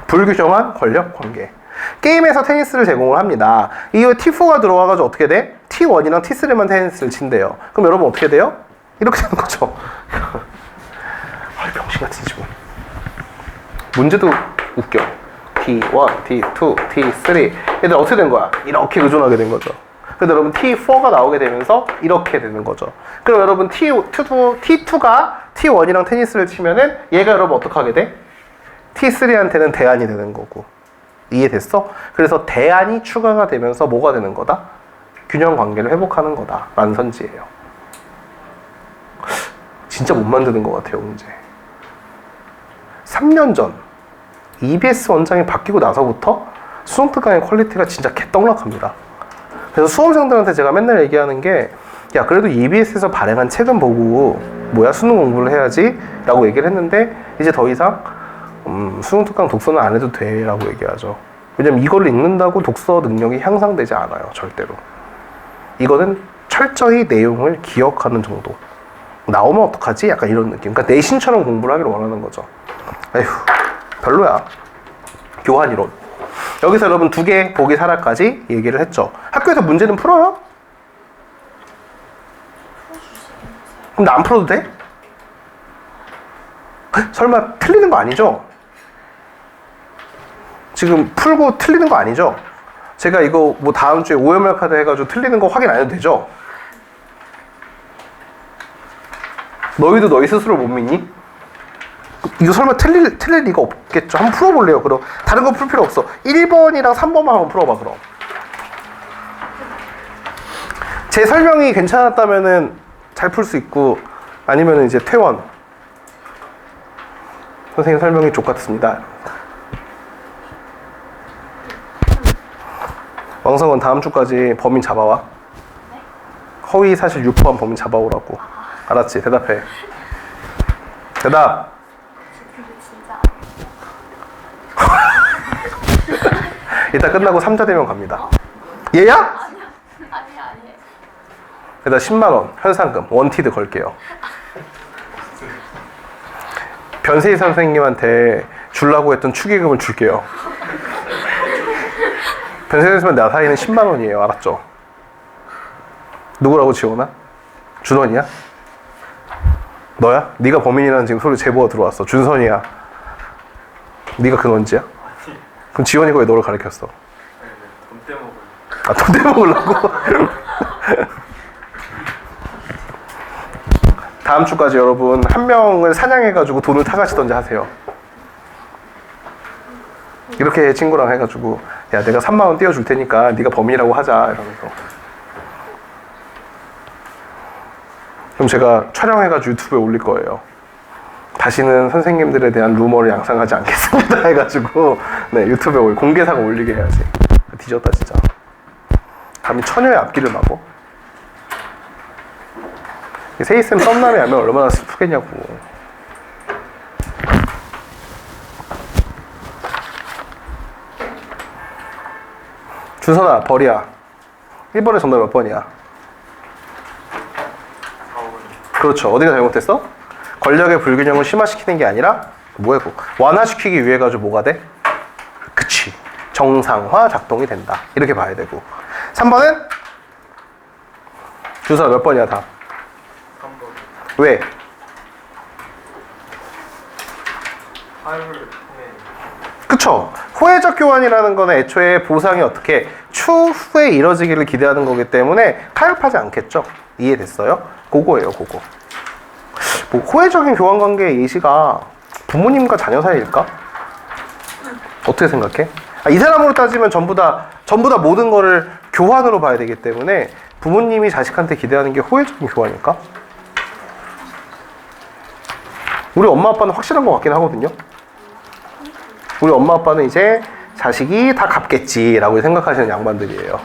A: 불균형한 권력 관계. 게임에서 테니스를 제공을 합니다. 이후에 T4가 들어와가지고 어떻게 돼? T1이랑 T3만 테니스를 친대요. 그럼 여러분 어떻게 돼요? 이렇게 되는 거죠. 아, 병신같은 지금. 문제도 웃겨. T1, T2, T3. 얘들 어떻게 된 거야? 이렇게 의존하게 된 거죠. 그래서 여러분 T4가 나오게 되면서 이렇게 되는 거죠. 그럼 여러분 T2가 T1이랑 테니스를 치면은 얘가 여러분 어떻게 하게 돼? T3한테는 대안이 되는 거고. 이해됐어? 그래서 대안이 추가가 되면서 뭐가 되는 거다? 균형 관계를 회복하는 거다 라는 선지예요. 진짜 못 만드는 것 같아요, 문제. 3년 전 EBS 원장이 바뀌고 나서부터 수능 특강의 퀄리티가 진짜 개떡락합니다. 그래서 수험생들한테 제가 맨날 얘기하는 게, 야, 그래도 EBS에서 발행한 책은 보고 뭐야 수능 공부를 해야지 라고 얘기를 했는데, 이제 더 이상 수능 특강 독서는 안 해도 돼 라고 얘기하죠. 왜냐면 이걸 읽는다고 독서 능력이 향상되지 않아요, 절대로. 이거는 철저히 내용을 기억하는 정도. 나오면 어떡하지? 약간 이런 느낌. 그러니까 내신처럼 공부를 하기를 원하는 거죠. 에휴, 별로야. 교환이론. 여기서 여러분 2개 보기 사라까지 얘기를 했죠. 학교에서 문제는 풀어요? 그럼 나 안 풀어도 돼? 설마 틀리는 거 아니죠? 지금 풀고 틀리는 거 아니죠? 제가 이거 뭐 다음 주에 오염열 카드 해가지고 틀리는 거 확인 안 해도 되죠? 너희도 너희 스스로 못 믿니? 이거 설마 틀릴 리가 없겠죠? 한번 풀어볼래요, 그럼. 다른 거 풀 필요 없어. 1번이랑 3번만 한번 풀어봐, 그럼. 제 설명이 괜찮았다면은 잘 풀 수 있고, 아니면은 이제 퇴원. 선생님 설명이 족같습니다. 왕성은 다음 주까지 범인 잡아와. 허위 사실 유포한 범인 잡아오라고. 알았지? 대답해. 대답. 이따 끝나고 3자 대면 갑니다. 얘야?
B: 아니야.
A: 일단 10만원 현상금 원티드 걸게요. 변세희 선생님한테 주려고 했던 축의금을 줄게요. 변세희 선생님 나 사이는 10만원이에요. 알았죠? 누구라고 지원아? 준원이야? 너야? 네가 범인이라는 지금 소리 제보가 들어왔어. 준선이야. 네가 근원지야? 그럼 지원이가 왜 너를 가르쳤어?
C: 돈 떼먹을.
A: 아, 돈 떼먹으려고? 다음 주까지 여러분 한 명을 사냥해가지고 돈을 타가시던지 하세요. 이렇게 친구랑 해가지고, 야, 내가 3만원 띄워줄 테니까 네가 범인이라고 하자 이러면서. 그럼 제가 촬영해가지고 유튜브에 올릴 거예요. 다시는 선생님들에 대한 루머를 양상하지 않겠습니다 해가지고, 네, 유튜브에 공개사가 올리게 해야지. 뒤졌다 진짜. 감히 처녀의 앞길을 막어. 세이쌤 썸남이 알면 얼마나 슬프겠냐고. 준선아, 벌이야. 1번의 정답 몇 번이야? 그렇죠. 어디가 잘못했어? 권력의 불균형을 심화시키는 게 아니라 뭐야, 그거 완화시키기 위해 가지고 뭐가 돼? 그치. 정상화 작동이 된다. 이렇게 봐야 되고. 3번은? 준선아 몇 번이야 다?
C: 3번.
A: 왜?
C: 하율 통해.
A: 그쵸? 후회적 교환이라는 거는 애초에 보상이 어떻게 추후에 이뤄지기를 기대하는 거기 때문에 타협하지 않겠죠? 이해됐어요? 그거예요, 그거. 뭐 후회적인 교환 관계의 예시가 부모님과 자녀 사이일까? 어떻게 생각해? 이 사람으로 따지면 전부 다 모든 거를 교환으로 봐야 되기 때문에 부모님이 자식한테 기대하는 게 후회적인 교환일까? 우리 엄마 아빠는 확실한 것 같긴 하거든요. 우리 엄마 아빠는 이제 자식이 다 갚겠지라고 생각하시는 양반들이에요.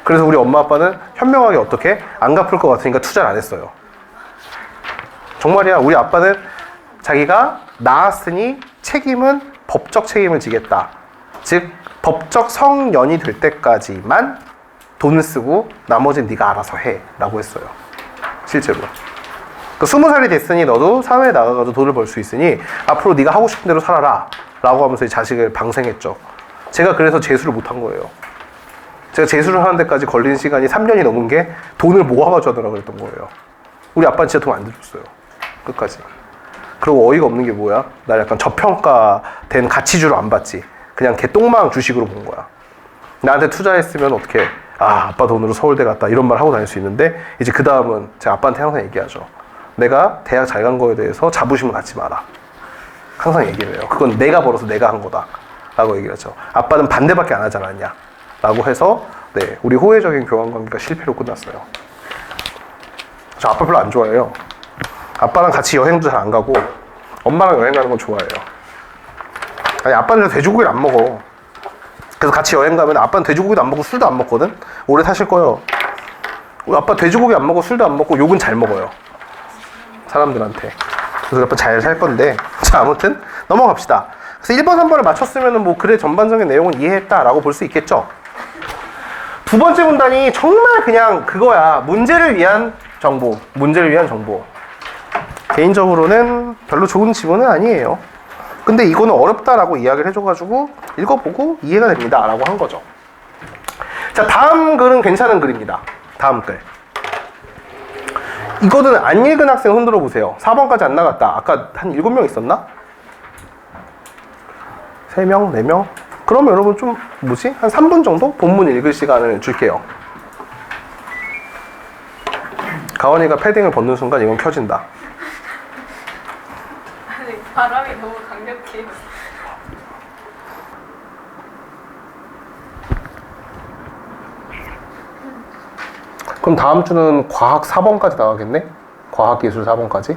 A: 그래서 우리 엄마 아빠는 현명하게 어떻게 안 갚을 것 같으니까 투자를 안 했어요. 정말이야. 우리 아빠는 자기가 낳았으니 책임은 법적 책임을 지겠다. 즉 법적 성년이 될 때까지만 돈을 쓰고 나머지는 네가 알아서 해 라고 했어요. 실제로. 그 20살이 됐으니 너도 사회에 나가가지고 돈을 벌 수 있으니 앞으로 네가 하고 싶은 대로 살아라 라고 하면서 이 자식을 방생했죠. 제가 그래서 재수를 못한 거예요. 제가 재수를 하는 데까지 걸린 시간이 3년이 넘은 게 돈을 모아가지고 하느라 그랬던 거예요. 우리 아빠는 진짜 돈 안 들였어요. 끝까지. 그리고 어이가 없는 게 뭐야? 날 약간 저평가된 가치주로 안 봤지. 그냥 개똥망 주식으로 본 거야. 나한테 투자했으면 어떻게 아빠 돈으로 서울대 갔다 이런 말 하고 다닐 수 있는데 이제 그 다음은 제가 아빠한테 항상 얘기하죠. 내가 대학 잘 간 거에 대해서 자부심을 갖지 마라. 항상 얘기를 해요. 그건 내가 벌어서 내가 한 거다 라고 얘기를 하죠. 아빠는 반대밖에 안 하지 않았냐 라고 해서 네, 우리 호혜적인 교환관계가 실패로 끝났어요. 저 아빠 별로 안 좋아해요. 아빠랑 같이 여행도 잘 안 가고 엄마랑 여행 가는 건 좋아해요. 아니 아빠는 돼지고기를 안 먹어. 그래서 같이 여행 가면 아빠는 돼지고기도 안 먹고 술도 안 먹거든. 오래 사실 거예요. 우리 아빠 돼지고기 안 먹고 술도 안 먹고 욕은 잘 먹어요. 사람들한테. 그래서 아빠 잘 살 건데 자 아무튼 넘어갑시다. 그래서 1번 3번을 맞췄으면 뭐 그래 전반적인 내용은 이해했다라고 볼 수 있겠죠. 두 번째 문단이 정말 그냥 그거야. 문제를 위한 정보. 문제를 위한 정보. 개인적으로는 별로 좋은 지문은 아니에요. 근데 이거는 어렵다라고 이야기를 해줘가지고 읽어보고 이해가 됩니다 라고 한 거죠. 자 다음 글은 괜찮은 글입니다. 다음 글. 이거는 안 읽은 학생 흔들어 보세요. 4번까지 안 나갔다. 아까 한 7명 있었나? 3명? 4명? 그러면 여러분 좀 뭐지? 한 3분 정도 본문 읽을 시간을 줄게요. 가원이가 패딩을 벗는 순간 이건 켜진다.
B: 아니 바람이 너무 강력해.
A: 그럼 다음 주는 과학 4번까지 나가겠네? 과학기술 4번까지?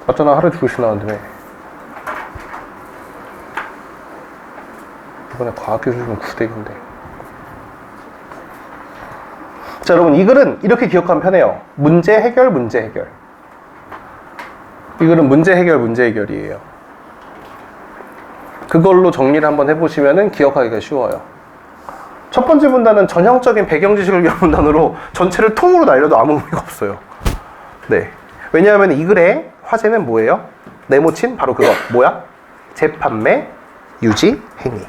A: 맞잖아, 하루에 2개씩 나왔는데. 이번에 과학기술은 9대인데. 자, 여러분, 이 글은 이렇게 기억하면 편해요. 문제 해결, 문제 해결. 이 글은 문제 해결, 문제 해결이에요. 그걸로 정리를 한번 해보시면 기억하기가 쉬워요. 첫 번째 문단은 전형적인 배경 지식을 위한 문단으로 전체를 통으로 날려도 아무 의미가 없어요. 네. 왜냐하면 이 글의 화제는 뭐예요? 네모친 바로 그거. 뭐야? 재판매, 유지, 행위.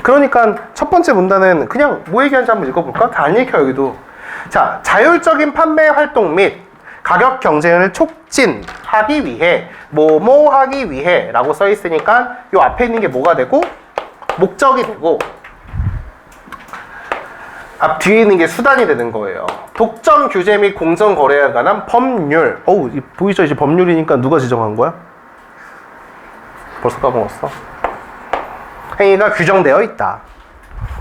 A: 그러니까 첫 번째 문단은 그냥 뭐 얘기하는지 한번 읽어볼까? 다 안 읽혀요, 여기도. 자, 자율적인 판매 활동 및 가격 경쟁을 촉진하기 위해 뭐뭐 하기 위해 라고 써 있으니까 요 앞에 있는 게 뭐가 되고 목적이 되고 앞 뒤에 있는 게 수단이 되는 거예요. 독점 규제 및 공정 거래에 관한 법률. 어우, 보이죠? 이제 법률이니까 누가 지정한 거야? 벌써 까먹었어. 행위가 규정되어 있다.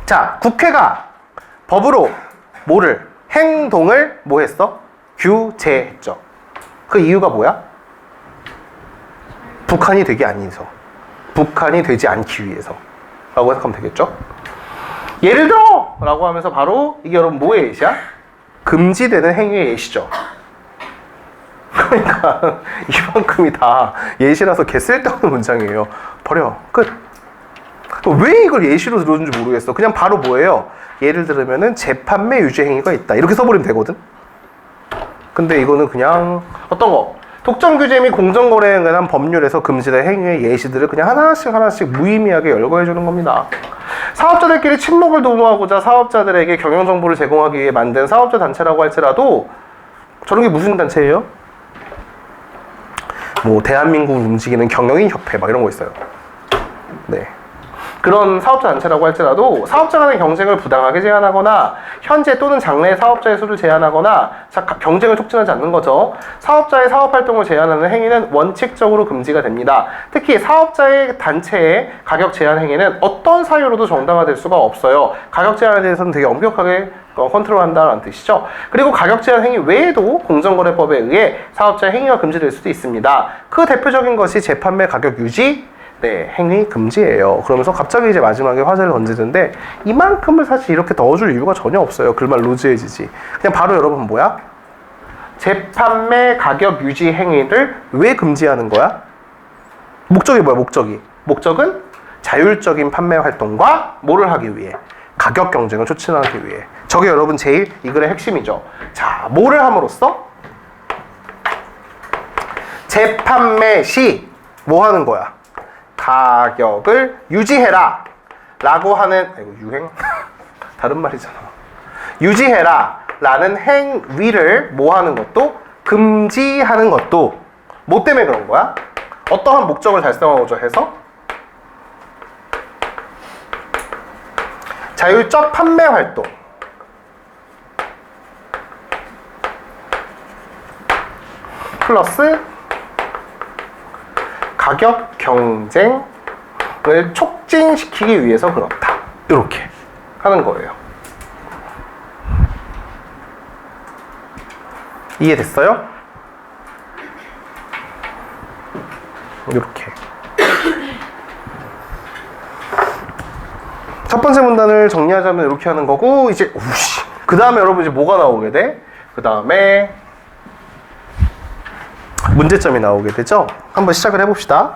A: 자, 국회가 법으로 뭐를 행동을 뭐 했어? 규제했죠. 그 이유가 뭐야? 북한이 되기 아니서. 북한이 되지 않기 위해서. 라고 해석하면 되겠죠? 예를 들어! 라고 하면서 바로 이게 여러분 뭐의 예시야? 금지되는 행위의 예시죠. 그러니까 이만큼이 다 예시라서 개 쓸데없는 문장이에요. 버려. 끝. 왜 이걸 예시로 들어준지 모르겠어. 그냥 바로 뭐예요? 예를 들으면은 재판매 유지 행위가 있다. 이렇게 써버리면 되거든? 근데 이거는 그냥 어떤 거? 독점 규제 및 공정거래에 관한 법률에서 금지된 행위의 예시들을 그냥 하나씩 무의미하게 열거해주는 겁니다. 사업자들끼리 친목을 도모하고자 사업자들에게 경영정보를 제공하기 위해 만든 사업자 단체라고 할지라도 저런 게 무슨 단체예요? 뭐 대한민국을 움직이는 경영인 협회 막 이런 거 있어요. 네. 그런 사업자 단체라고 할지라도 사업자 간의 경쟁을 부당하게 제한하거나 현재 또는 장래 사업자의 수를 제한하거나 경쟁을 촉진하지 않는 거죠. 사업자의 사업활동을 제한하는 행위는 원칙적으로 금지가 됩니다. 특히 사업자의 단체의 가격 제한 행위는 어떤 사유로도 정당화될 수가 없어요. 가격 제한에 대해서는 되게 엄격하게 컨트롤한다는 뜻이죠. 그리고 가격 제한 행위 외에도 공정거래법에 의해 사업자의 행위가 금지될 수도 있습니다. 그 대표적인 것이 재판매 가격 유지 네, 행위 금지예요. 그러면서 갑자기 이제 마지막에 화제를 던지는데 이만큼을 사실 이렇게 넣어줄 이유가 전혀 없어요. 글만 루즈해지지. 그냥 바로 여러분 뭐야? 재판매 가격 유지 행위를 왜 금지하는 거야? 목적이 뭐야? 목적은 자율적인 판매 활동과 뭐를 하기 위해? 가격 경쟁을 촉진하기 위해. 저게 여러분 제일 이 글의 핵심이죠. 자, 뭐를 함으로써? 재판매 시 뭐 하는 거야? 가격을 유지해라 라고 하는, 이거 유행? 다른 말이잖아. 유지해라 라는 행위를 뭐 하는 것도? 금지하는 것도. 뭐 때문에 그런 거야? 어떠한 목적을 달성하고자 해서? 자율적 판매 활동. 플러스 가격 경쟁을 촉진시키기 위해서 그렇다. 이렇게 하는 거예요. 이해됐어요? 이렇게. 첫 번째 문단을 정리하자면 이렇게 하는 거고, 이제 우씨. 그 다음에 여러분 이제 뭐가 나오게 돼? 그 다음에 문제점이 나오게 되죠. 한번 시작을 해봅시다.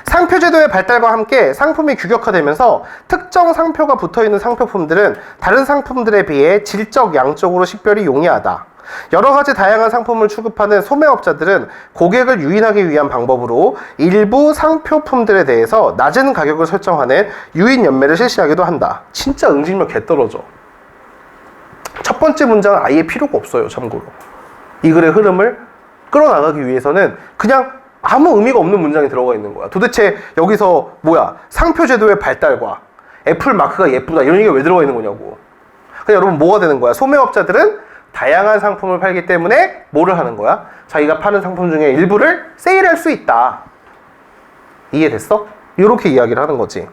A: 상표제도의 발달과 함께 상품이 규격화되면서 특정 상표가 붙어있는 상표품들은 다른 상품들에 비해 질적, 양적으로 식별이 용이하다. 여러 가지 다양한 상품을 취급하는 소매업자들은 고객을 유인하기 위한 방법으로 일부 상표품들에 대해서 낮은 가격을 설정하는 유인 연매를 실시하기도 한다. 진짜 응집력 개떨어져. 첫 번째 문장은 아예 필요가 없어요. 참고로 이 글의 흐름을 끌어나가기 위해서는 그냥 아무 의미가 없는 문장이 들어가 있는 거야. 도대체 여기서 뭐야, 상표제도의 발달과 애플 마크가 예쁘다 이런 얘기가 왜 들어가 있는 거냐고. 그냥 여러분 뭐가 되는 거야? 소매업자들은 다양한 상품을 팔기 때문에 뭐를 하는 거야? 자기가 파는 상품 중에 일부를 세일할 수 있다. 이해됐어? 이렇게 이야기를 하는 거지.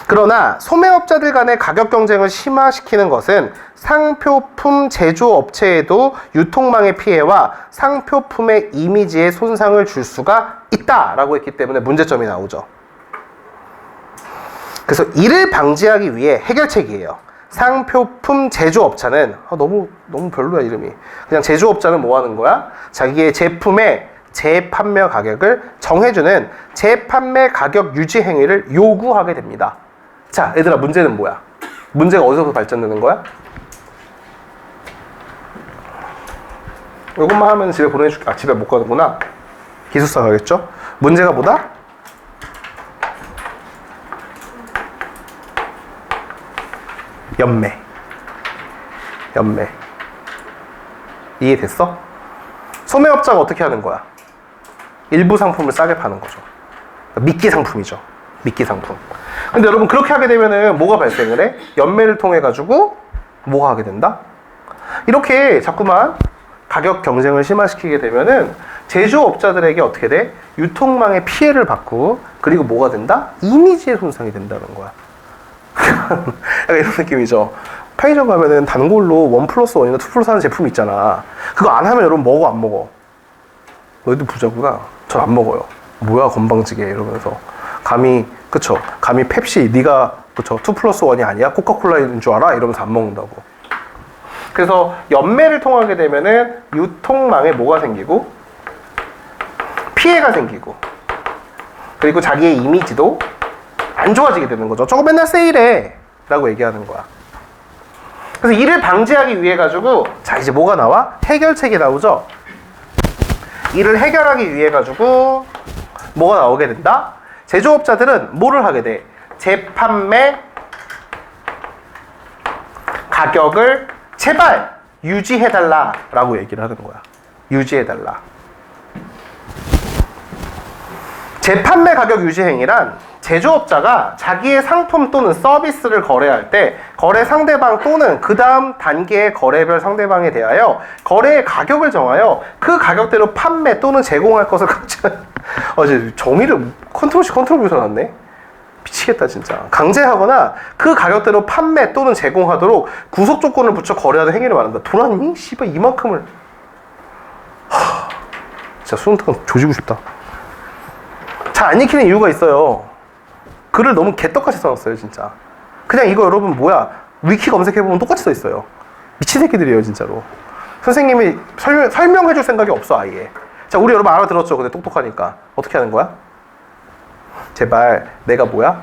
A: 그러나 소매업자들 간의 가격 경쟁을 심화시키는 것은 상표품 제조업체에도 유통망의 피해와 상표품의 이미지에 손상을 줄 수가 있다라고 했기 때문에 문제점이 나오죠. 그래서 이를 방지하기 위해 해결책이에요. 상표품 제조업자는 너무 별로야 이름이. 그냥 제조업자는 뭐 하는 거야? 자기의 제품의 재판매 가격을 정해주는 재판매 가격 유지 행위를 요구하게 됩니다. 자, 얘들아, 문제는 뭐야? 문제가 어디서부터 발전되는 거야? 이것만 하면 집에 보내줄게. 아, 집에 못 가는구나. 기숙사 가겠죠? 문제가 뭐다? 연매. 이해됐어? 소매업자가 어떻게 하는 거야? 일부 상품을 싸게 파는 거죠. 미끼 상품이죠. 미끼 상품. 근데 여러분 그렇게 하게 되면은 뭐가 발생을 해? 연매를 통해 가지고 뭐가 하게 된다? 이렇게 자꾸만 가격 경쟁을 심화시키게 되면은 제조업자들에게 어떻게 돼? 유통망의 피해를 받고, 그리고 뭐가 된다? 이미지의 손상이 된다는 거야. 약간 이런 느낌이죠. 편의점 가면은 단골로 1+1이나 2+1 제품 있잖아. 그거 안 하면 여러분 먹어, 안 먹어? 너희들 부자구나. 전 안 먹어요. 뭐야 건방지게 이러면서. 감히, 그쵸, 감히 펩시 네가 그쵸 2+1이 아니야? 코카콜라인 줄 알아? 이러면서 안 먹는다고. 그래서 연매를 통하게 되면은 유통망에 뭐가 생기고 피해가 생기고, 그리고 자기의 이미지도 안 좋아지게 되는 거죠. 저거 맨날 세일해 라고 얘기하는 거야. 그래서 이를 방지하기 위해 가지고, 자 이제 뭐가 나와? 해결책이 나오죠. 이를 해결하기 위해 가지고 뭐가 나오게 된다? 제조업자들은 뭐를 하게 돼? 재판매 가격을 제발 유지해달라 라고 얘기를 하는 거야. 유지해달라. 재판매 가격 유지 행위란 제조업자가 자기의 상품 또는 서비스를 거래할 때 거래 상대방 또는 그 다음 단계의 거래별 상대방에 대하여 거래의 가격을 정하여 그 가격대로 판매 또는 제공할 것을 이제 정의를 컨트롤 C 컨트롤 V 써놨네. 미치겠다 진짜. 강제하거나 그 가격대로 판매 또는 제공하도록 구속 조건을 붙여 거래하는 행위를 말한다. 돌았니? 씨발 이만큼을. 진짜 수능특강 조지고 싶다. 잘 안 익히는 이유가 있어요. 글을 너무 개떡같이 써놨어요 진짜. 그냥 이거 여러분 뭐야, 위키 검색해보면 똑같이 써있어요. 미친 새끼들이에요 진짜로. 선생님이 설명해줄 생각이 없어 아예. 자, 우리 여러분 알아들었죠? 근데 똑똑하니까 어떻게 하는 거야? 제발 내가 뭐야?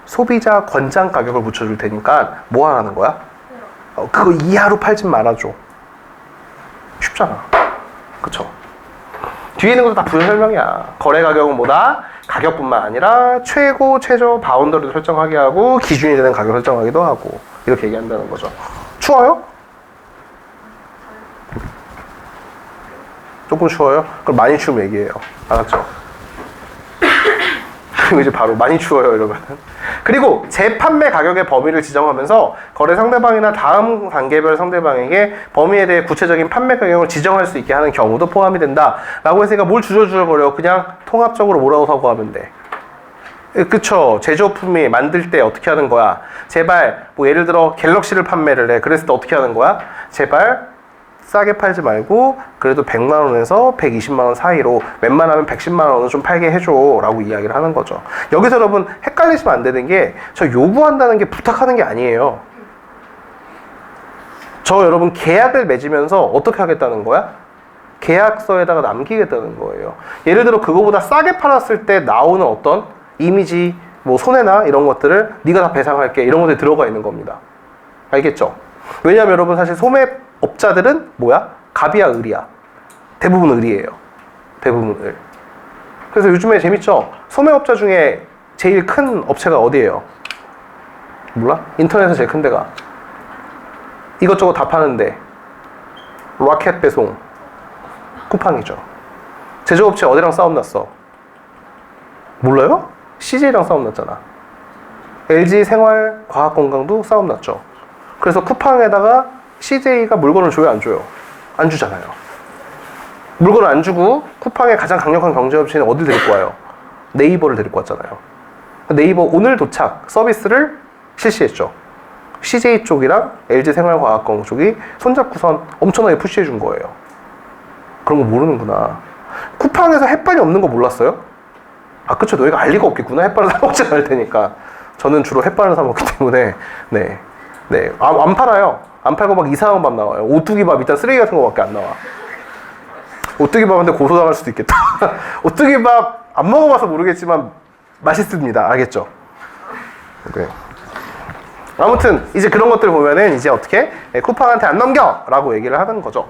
A: 소비자 권장 가격을 붙여줄 테니까 뭐 하라는 거야? 그거 이하로 팔지 말아줘. 쉽잖아. 그쵸? 뒤에 있는 것도 다 부연 설명이야. 거래 가격은 뭐다? 가격뿐만 아니라 최고, 최저, 바운더리도 설정하게 하고 기준이 되는 가격 설정하기도 하고 이렇게 얘기한다는 거죠. 추워요? 조금 추워요? 그럼 많이 추우면 얘기해요. 알았죠? 그리고 이제 바로 많이 추워요 이러면. 그리고 재판매 가격의 범위를 지정하면서 거래 상대방이나 다음 단계별 상대방에게 범위에 대해 구체적인 판매 가격을 지정할 수 있게 하는 경우도 포함이 된다 라고 했으니까 뭘 주저주저거려. 그냥 통합적으로 뭐라고 사고하면 돼. 그쵸. 제조품이 만들 때 어떻게 하는 거야? 제발 뭐 예를 들어 갤럭시를 판매를 해. 그랬을 때 어떻게 하는 거야? 제발 싸게 팔지 말고 그래도 100만 원에서 120만 원 사이로 웬만하면 110만 원은 좀 팔게 해줘 라고 이야기를 하는 거죠. 여기서 여러분 헷갈리시면 안 되는 게 저 요구한다는 게 부탁하는 게 아니에요. 저 여러분 계약을 맺으면서 어떻게 하겠다는 거야? 계약서에다가 남기겠다는 거예요. 예를 들어 그거보다 싸게 팔았을 때 나오는 어떤 이미지 뭐 손해나 이런 것들을 네가 다 배상할게 이런 것들이 들어가 있는 겁니다. 알겠죠? 왜냐하면 여러분 사실 소매업자들은 뭐야? 갑이야 을이야? 대부분 을이에요. 대부분 을. 그래서 요즘에 재밌죠? 소매업자 중에 제일 큰 업체가 어디예요? 몰라? 인터넷에서 제일 큰 데가 이것저것 다 파는데 로켓 배송 쿠팡이죠. 제조업체 어디랑 싸움 났어? 몰라요? CJ랑 싸움 났잖아. LG 생활과학건강도 싸움 났죠. 그래서 쿠팡에다가 CJ가 물건을 줘요, 안 줘요? 안 주잖아요. 물건을 안 주고 쿠팡의 가장 강력한 경쟁업체는 어딜 데리고 와요? 네이버를 데리고 왔잖아요. 네이버 오늘 도착 서비스를 실시했죠. CJ 쪽이랑 LG 생활과학건강 쪽이 손잡고선 엄청나게 푸시해 준 거예요. 그런 거 모르는구나. 쿠팡에서 햇반이 없는 거 몰랐어요? 아, 그쵸. 너희가 알 리가 없겠구나. 햇반을 사 먹지 않을 테니까. 저는 주로 햇반을 사 먹기 때문에, 네. 안 팔아요. 안 팔고 막 이상한 밥 나와요. 오뚜기밥 일단 쓰레기 같은 거밖에 안 나와. 오뚜기밥한테 고소당할 수도 있겠다. 오뚜기밥 안 먹어봐서 모르겠지만 맛있습니다. 알겠죠? 네. 아무튼 이제 그런 것들 보면은 이제 어떻게 쿠팡한테 안 넘겨! 라고 얘기를 하는 거죠.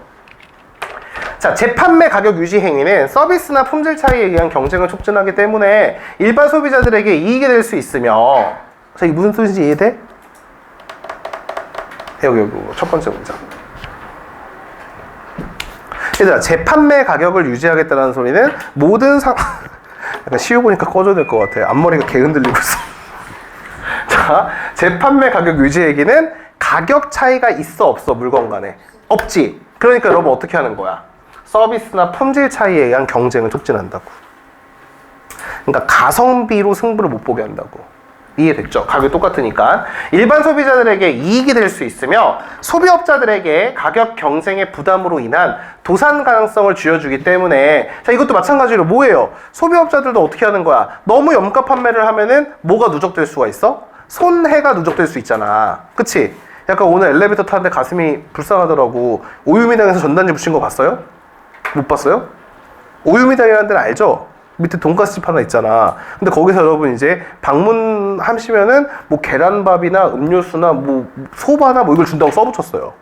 A: 자, 재판매 가격 유지 행위는 서비스나 품질 차이에 의한 경쟁을 촉진하기 때문에 일반 소비자들에게 이익이 될 수 있으며, 자, 이게 무슨 뜻인지 이해돼? 여기 첫 번째 문장. 얘들아, 재판매 가격을 유지하겠다는 소리는 모든 약간 시우 보니까 꺼져야 될 것 같아. 앞머리가 개 흔들리고 있어. 자, 재판매 가격 유지 얘기는 가격 차이가 있어 없어 물건 간에? 없지. 그러니까 여러분 어떻게 하는 거야? 서비스나 품질 차이에 의한 경쟁을 촉진한다고. 그러니까 가성비로 승부를 못 보게 한다고. 이해됐죠? 가격이 똑같으니까. 일반 소비자들에게 이익이 될 수 있으며 소비업자들에게 가격 경쟁의 부담으로 인한 도산 가능성을 쥐어주기 때문에, 자, 이것도 마찬가지로 뭐예요? 소비업자들도 어떻게 하는 거야? 너무 염가 판매를 하면은 뭐가 누적될 수가 있어? 손해가 누적될 수 있잖아. 그치? 약간 오늘 엘리베이터 타는데 가슴이 불쌍하더라고. 오유미당에서 전단지 붙인 거 봤어요? 못 봤어요? 오유미당이라는 데는 알죠? 밑에 돈가스집 하나 있잖아. 근데 거기서 여러분 이제 방문하시면은 뭐 계란밥이나 음료수나 뭐 소바나 뭐 이걸 준다고 써붙였어요.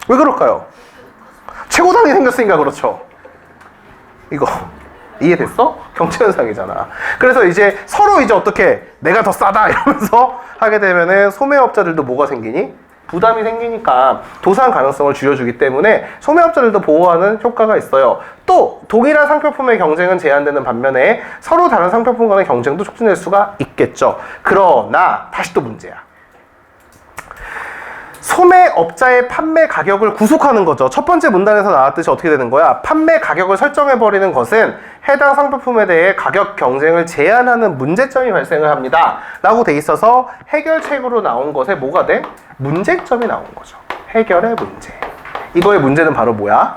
A: 왜 그럴까요? 최고당이 생겼으니까 그렇죠. 이거 이해됐어? 경제현상이잖아. 그래서 이제 서로 이제 어떻게 내가 더 싸다 이러면서 하게 되면은 소매업자들도 뭐가 생기니? 부담이 생기니까 도산 가능성을 줄여주기 때문에 소매업자들도 보호하는 효과가 있어요. 또 동일한 상표품의 경쟁은 제한되는 반면에 서로 다른 상표품 간의 경쟁도 촉진될 수가 있겠죠. 그러나 다시 또 문제야. 소매업자의 판매 가격을 구속하는 거죠. 첫 번째 문단에서 나왔듯이 어떻게 되는 거야? 판매 가격을 설정해버리는 것은 해당 상표품에 대해 가격 경쟁을 제한하는 문제점이 발생을 합니다. 라고 돼 있어서 해결책으로 나온 것에 뭐가 돼? 문제점이 나온 거죠. 해결의 문제. 이거의 문제는 바로 뭐야?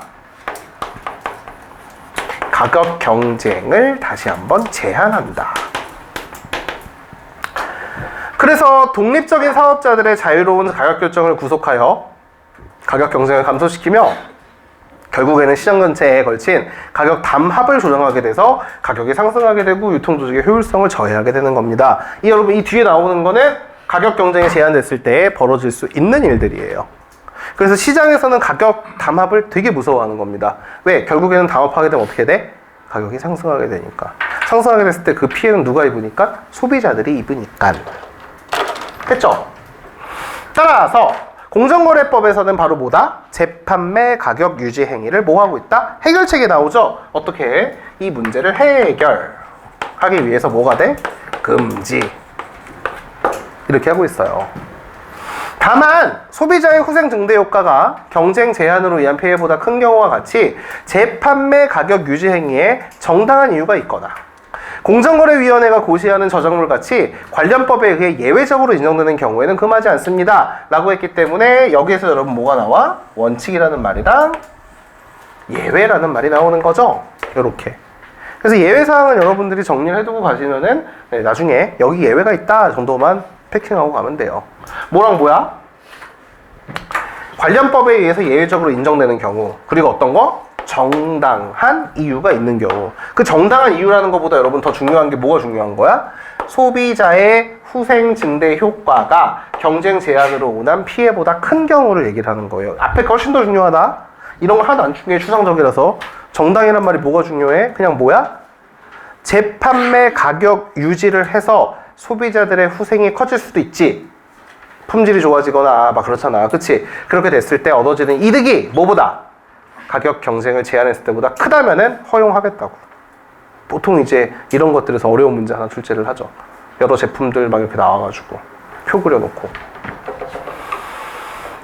A: 가격 경쟁을 다시 한번 제한한다. 그래서 독립적인 사업자들의 자유로운 가격 결정을 구속하여 가격 경쟁을 감소시키며 결국에는 시장 전체에 걸친 가격 담합을 조정하게 돼서 가격이 상승하게 되고 유통 조직의 효율성을 저해하게 되는 겁니다. 여러분 이 뒤에 나오는 거는 가격 경쟁이 제한됐을 때 벌어질 수 있는 일들이에요. 그래서 시장에서는 가격 담합을 되게 무서워하는 겁니다. 왜? 결국에는 담합하게 되면 어떻게 돼? 가격이 상승하게 되니까. 상승하게 됐을 때 그 피해는 누가 입으니까? 소비자들이 입으니까. 됐죠? 따라서 공정거래법에서는 바로 뭐다? 재판매 가격 유지 행위를 뭐 하고 있다? 해결책이 나오죠? 어떻게 해? 이 문제를 해결하기 위해서 뭐가 돼? 금지. 이렇게 하고 있어요. 다만 소비자의 후생 증대 효과가 경쟁 제한으로 인한 피해보다 큰 경우와 같이 재판매 가격 유지 행위에 정당한 이유가 있거나 공정거래위원회가 고시하는 저작물 같이 관련 법에 의해 예외적으로 인정되는 경우에는 금하지 않습니다 라고 했기 때문에 여기에서 여러분 뭐가 나와? 원칙이라는 말이랑 예외라는 말이 나오는 거죠. 이렇게. 그래서 예외사항은 여러분들이 정리를 해두고 가시면은 나중에 여기 예외가 있다 정도만 패킹하고 가면 돼요. 뭐랑 뭐야? 관련 법에 의해서 예외적으로 인정되는 경우, 그리고 어떤 거? 정당한 이유가 있는 경우. 그 정당한 이유라는 것보다 여러분 더 중요한 게 뭐가 중요한 거야? 소비자의 후생 증대 효과가 경쟁 제한으로 인한 피해보다 큰 경우를 얘기를 하는 거예요. 앞에 거 훨씬 더 중요하다. 이런 거 하나도 안 중요해. 추상적이라서. 정당이란 말이 뭐가 중요해? 그냥 뭐야? 재판매 가격 유지를 해서 소비자들의 후생이 커질 수도 있지. 품질이 좋아지거나 막 그렇잖아. 그치? 그렇게 됐을 때 얻어지는 이득이 뭐보다? 가격 경쟁을 제한했을 때보다 크다면은 허용하겠다고. 보통 이제 이런 것들에서 어려운 문제 하나 출제를 하죠. 여러 제품들 막 이렇게 나와가지고 표 그려놓고.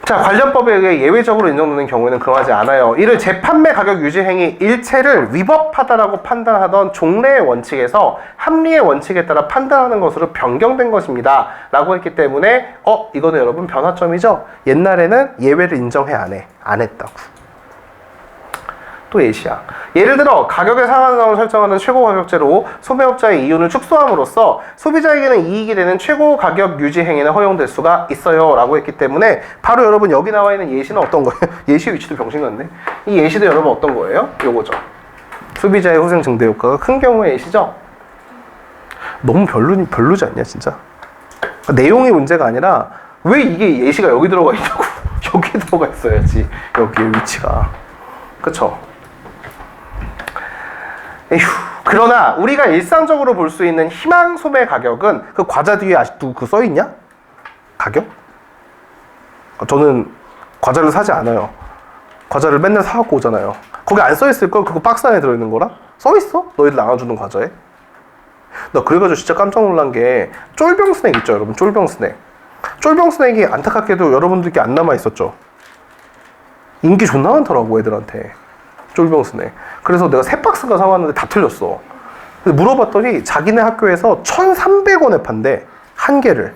A: 자, 관련 법에 의해 예외적으로 인정되는 경우에는 금하지 않아요. 이를 재판매 가격 유지 행위 일체를 위법하다라고 판단하던 종래의 원칙에서 합리의 원칙에 따라 판단하는 것으로 변경된 것입니다 라고 했기 때문에 이거는 여러분 변화점이죠. 옛날에는 예외를 인정해 안 했다고. 또 예시야. 예를 들어 가격의 상한선을 설정하는 최고 가격제로 소매업자의 이윤을 축소함으로써 소비자에게는 이익이 되는 최고 가격 유지 행위는 허용될 수가 있어요 라고 했기 때문에 바로 여러분 여기 나와 있는 예시는 어떤 거예요? 예시 위치도 병신 같네. 이 예시도 여러분 어떤 거예요? 요거죠. 소비자의 후생 증대 효과가 큰 경우의 예시죠. 너무 별로지 않냐 진짜. 그러니까 내용이 문제가 아니라 왜 이게 예시가 여기 들어가 있냐고. 여기 들어가 있어야지. 여기의 위치가. 그쵸? 에휴. 그러나 우리가 일상적으로 볼 수 있는 희망 소매 가격은 그 과자 뒤에 아직도 그 써있냐? 가격? 저는 과자를 사지 않아요. 과자를 맨날 사갖고 오잖아요. 거기 안 써있을 걸? 그거 박스 안에 들어있는 거라? 써있어? 너희들 나눠주는 과자에? 나 그래가지고 진짜 깜짝 놀란 게 쫄병 스낵 있죠 여러분. 쫄병 스낵. 쫄병 스낵이 안타깝게도 여러분들께 안 남아있었죠. 인기 존나 많더라고 애들한테. 쫄병 스낵. 그래서 내가 3박스가 사왔는데 다 틀렸어. 근데 물어봤더니 자기네 학교에서 1,300원에 판대. 한 개를.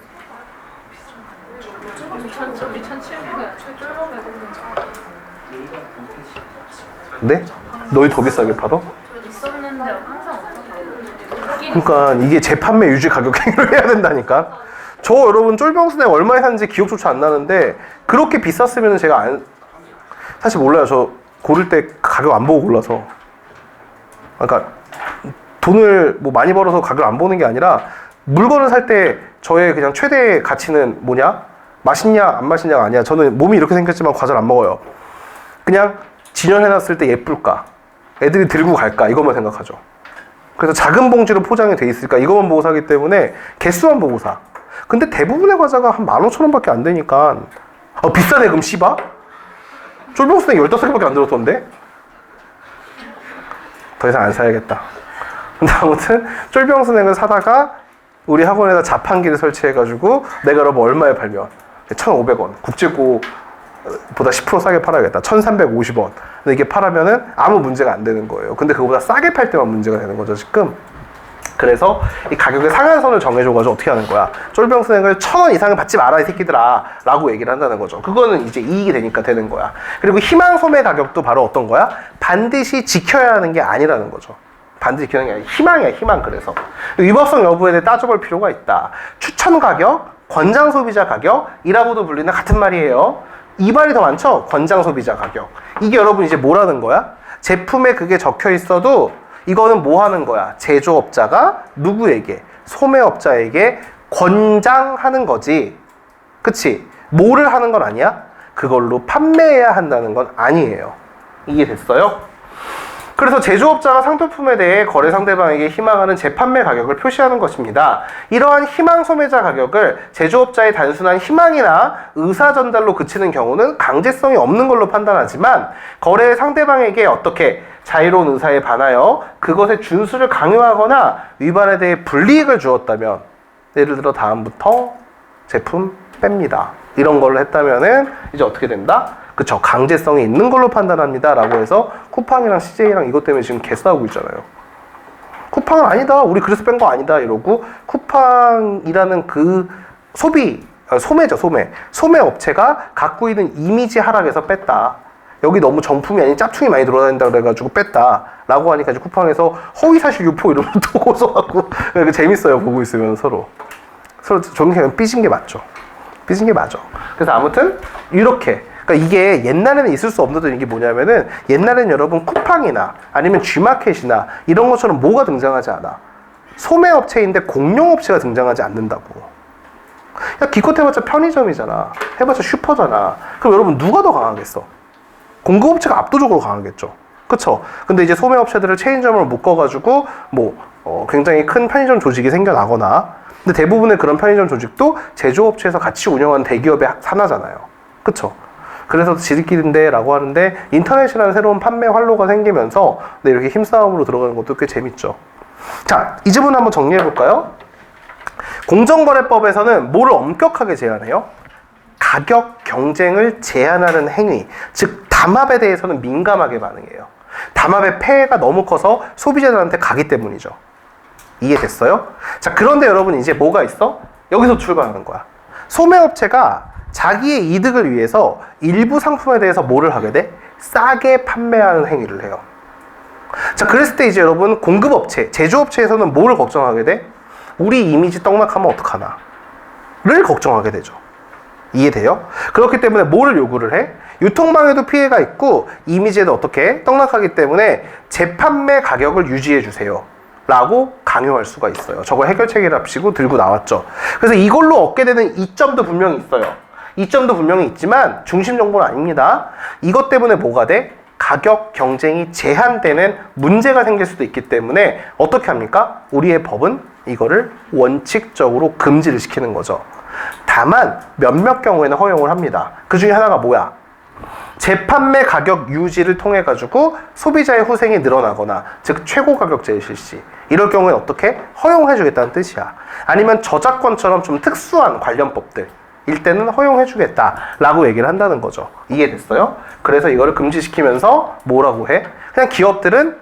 B: 우리 1,700원
A: 네? 너희 더 비싸게 팔어?
B: 있었는데 항상 없어서.
A: 그러니까 이게 재판매 유지 가격 행위를 해야 된다니까. 저 여러분 쫄병 스낵 얼마에 샀는지 기억조차 안 나는데 그렇게 비쌌으면 제가 사실 몰라요. 저 고를 때 가격 안 보고 골라서. 그러니까 돈을 뭐 많이 벌어서 가격 안 보는 게 아니라 물건을 살 때 저의 그냥 최대 가치는 뭐냐? 맛있냐 안 맛있냐가 아니야. 저는 몸이 이렇게 생겼지만 과자를 안 먹어요. 그냥 진열해놨을 때 예쁠까? 애들이 들고 갈까? 이것만 생각하죠. 그래서 작은 봉지로 포장이 돼 있을까? 이것만 보고 사기 때문에 개수만 보고 사. 근데 대부분의 과자가 한 15,000원밖에 안 되니까 비싸네 그럼 씨바? 쫄병 스낵 15개밖에 안 들었던데? 더 이상 안 사야겠다. 근데 아무튼 쫄병 스낵을 사다가 우리 학원에다 자판기를 설치해가지고 내가 여러분 얼마에 팔면 1,500원 국제고보다 10% 싸게 팔아야겠다. 1,350원. 근데 이게 팔하면은 아무 문제가 안 되는 거예요. 근데 그거보다 싸게 팔 때만 문제가 되는 거죠 지금. 그래서 이 가격의 상한선을 정해줘가지고 어떻게 하는 거야? 쫄병 스낵을 1,000원 이상은 받지 마라 이 새끼들아 라고 얘기를 한다는 거죠. 그거는 이제 이익이 되니까 되는 거야. 그리고 희망 소매 가격도 바로 어떤 거야? 반드시 지켜야 하는 게 아니라는 거죠. 반드시 지키는 게 아니라 희망이야 희망. 그래서 위법성 여부에 대해 따져볼 필요가 있다. 추천 가격, 권장 소비자 가격이라고도 불리는 같은 말이에요. 이 말이 더 많죠? 권장 소비자 가격. 이게 여러분 이제 뭐라는 거야? 제품에 그게 적혀 있어도 이거는 뭐 하는 거야? 제조업자가 누구에게? 소매업자에게 권장하는 거지. 그치? 뭐를 하는 건 아니야? 그걸로 판매해야 한다는 건 아니에요. 이해됐어요? 그래서 제조업자가 상표품에 대해 거래 상대방에게 희망하는 재판매 가격을 표시하는 것입니다. 이러한 희망 소매자 가격을 제조업자의 단순한 희망이나 의사 전달로 그치는 경우는 강제성이 없는 걸로 판단하지만 거래 상대방에게 어떻게 자유로운 의사에 반하여 그것의 준수를 강요하거나 위반에 대해 불이익을 주었다면, 예를 들어 다음부터 제품 뺍니다, 이런 걸로 했다면은 이제 어떻게 된다? 그쵸, 강제성이 있는 걸로 판단합니다 라고 해서 쿠팡이랑 CJ랑 이것 때문에 지금 개싸우고 있잖아요. 쿠팡은 아니다, 우리 그래서 뺀 거 아니다 이러고, 쿠팡이라는 그 소매죠, 소매 업체가 갖고 있는 이미지 하락에서 뺐다, 여기 너무 정품이 아닌 짭퉁이 많이 돌아다닌다 그래가지고 뺐다 라고 하니까 이제 쿠팡에서 허위사실 유포 이러면 또 고소하고 재밌어요, 보고 있으면 서로 저는 그냥 삐진 게 맞죠. 삐진 게 맞아. 그래서 아무튼 이렇게, 그러니까 이게 옛날에는 있을 수 없는 게 뭐냐면은, 옛날에는 여러분 쿠팡이나 아니면 G마켓이나 이런 것처럼 뭐가 등장하지 않아. 소매업체인데 공룡업체가 등장하지 않는다고. 야, 기껏 해봤자 편의점이잖아, 해봤자 슈퍼잖아. 그럼 여러분 누가 더 강하겠어? 공급업체가 압도적으로 강하겠죠. 그쵸? 근데 이제 소매업체들을 체인점으로 묶어가지고 굉장히 큰 편의점 조직이 생겨나거나, 근데 대부분의 그런 편의점 조직도 제조업체에서 같이 운영하는 대기업의 하나잖아요. 그쵸? 그래서 지들끼리인데 라고 하는데, 인터넷이라는 새로운 판매 활로가 생기면서 이렇게 힘싸움으로 들어가는 것도 꽤 재밌죠. 자, 이 지문 한번 정리해 볼까요? 공정거래법에서는 뭐를 엄격하게 제한해요? 가격 경쟁을 제한하는 행위, 즉 담합에 대해서는 민감하게 반응해요. 담합의 폐해가 너무 커서 소비자들한테 가기 때문이죠. 이해됐어요? 자, 그런데 여러분 이제 뭐가 있어? 여기서 출발하는 거야. 소매업체가 자기의 이득을 위해서 일부 상품에 대해서 뭐를 하게 돼? 싸게 판매하는 행위를 해요. 자, 그랬을 때 이제 여러분 공급업체, 제조업체에서는 뭐를 걱정하게 돼? 우리 이미지 떡락하면 어떡하나 를 걱정하게 되죠. 이해돼요? 그렇기 때문에 뭐를 요구를 해? 유통망에도 피해가 있고 이미지에도 어떻게 떡락하기 때문에 재판매 가격을 유지해 주세요 라고 강요할 수가 있어요. 저거 해결책이랍시고 들고 나왔죠. 그래서 이걸로 얻게 되는 이점도 분명히 있어요. 이점도 분명히 있지만 중심 정보는 아닙니다. 이것 때문에 뭐가 돼? 가격 경쟁이 제한되는 문제가 생길 수도 있기 때문에 어떻게 합니까? 우리의 법은 이거를 원칙적으로 금지를 시키는 거죠. 다만 몇몇 경우에는 허용을 합니다. 그 중에 하나가 뭐야? 재판매 가격 유지를 통해 가지고 소비자의 후생이 늘어나거나, 즉 최고 가격제의 실시, 이럴 경우에 어떻게 허용해 주겠다는 뜻이야. 아니면 저작권처럼 좀 특수한 관련법들 일 때는 허용해 주겠다 라고 얘기를 한다는 거죠. 이해됐어요? 그래서 이거를 금지시키면서 뭐라고 해? 그냥 기업들은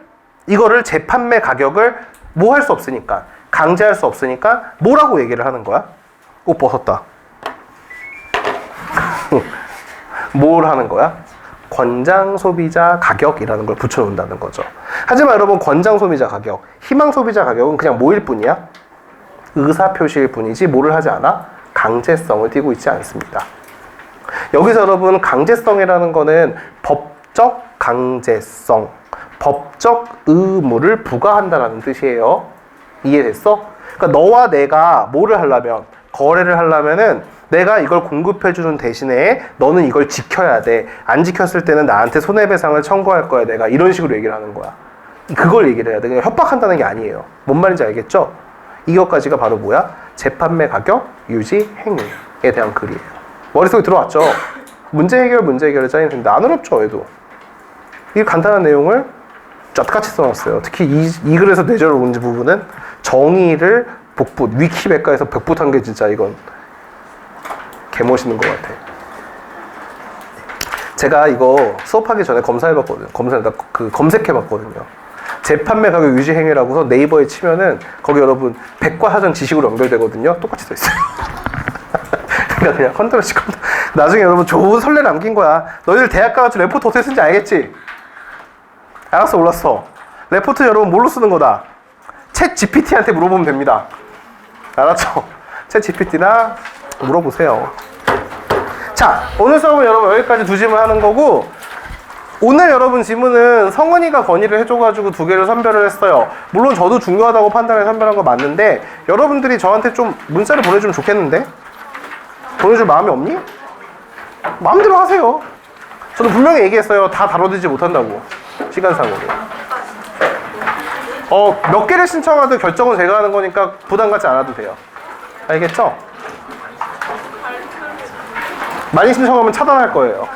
A: 이거를 재판매 가격을 뭐 할 수 없으니까, 강제할 수 없으니까 뭐라고 얘기를 하는 거야? 옷 벗었다. 뭘 하는 거야? 권장 소비자 가격이라는 걸 붙여놓는다는 거죠. 하지만 여러분, 권장 소비자 가격, 희망 소비자 가격은 그냥 뭐일 뿐이야? 의사 표시일 뿐이지 뭐를 하지 않아? 강제성을 띠고 있지 않습니다. 여기서 여러분 강제성이라는 거는 법적 강제성, 법적 의무를 부과한다는 뜻이에요. 이해됐어? 그러니까 너와 내가 뭐를 하려면, 거래를 하려면은 내가 이걸 공급해주는 대신에 너는 이걸 지켜야 돼. 안 지켰을 때는 나한테 손해배상을 청구할 거야. 내가 이런 식으로 얘기를 하는 거야. 그걸 얘기를 해야 돼. 그냥 협박한다는 게 아니에요. 뭔 말인지 알겠죠? 이것까지가 바로 뭐야? 재판매 가격 유지 행위에 대한 글이에요. 머릿속에 들어왔죠? 문제 해결을 짜이는데 안 어렵죠, 얘도. 이 간단한 내용을 똑같이 써놨어요. 특히 이 글에서 뇌절 오는지 부분은 정의를 복붙, 위키백과에서 벽붙한 게 진짜 이건 개멋있는 것 같아. 제가 이거 수업하기 전에 검사해봤거든요. 검색해봤거든요. 재판매 가격 유지 행위라고서 네이버에 치면은 거기 여러분 백과사전 지식으로 연결되거든요. 똑같이 써 있어요. 그러니까 그냥 컨트롤 C 컨트롤. 나중에 여러분 좋은 선례 남긴 거야. 너희들 대학 가가지고 레포트 어떻게 쓰는지 알겠지? 알았어, 몰랐어. 레포트 여러분 뭘로 쓰는 거다? 챗 GPT한테 물어보면 됩니다. 알았죠? 챗 GPT나 물어보세요. 자, 오늘 수업은 여러분 여기까지 두짐을 하는 거고, 오늘 여러분 지문은 성은이가 건의를 해줘가지고 2개를 선별을 했어요. 물론 저도 중요하다고 판단해 선별한 거 맞는데 여러분들이 저한테 좀 문자를 보내주면 좋겠는데? 보내줄 마음이 없니? 마음대로 하세요. 저는 분명히 얘기했어요. 다 다뤄지지 못한다고. 시간상으로. 몇 개를 신청하든 결정은 제가 하는 거니까 부담 갖지 않아도 돼요. 알겠죠? 많이 신청하면 차단할 거예요.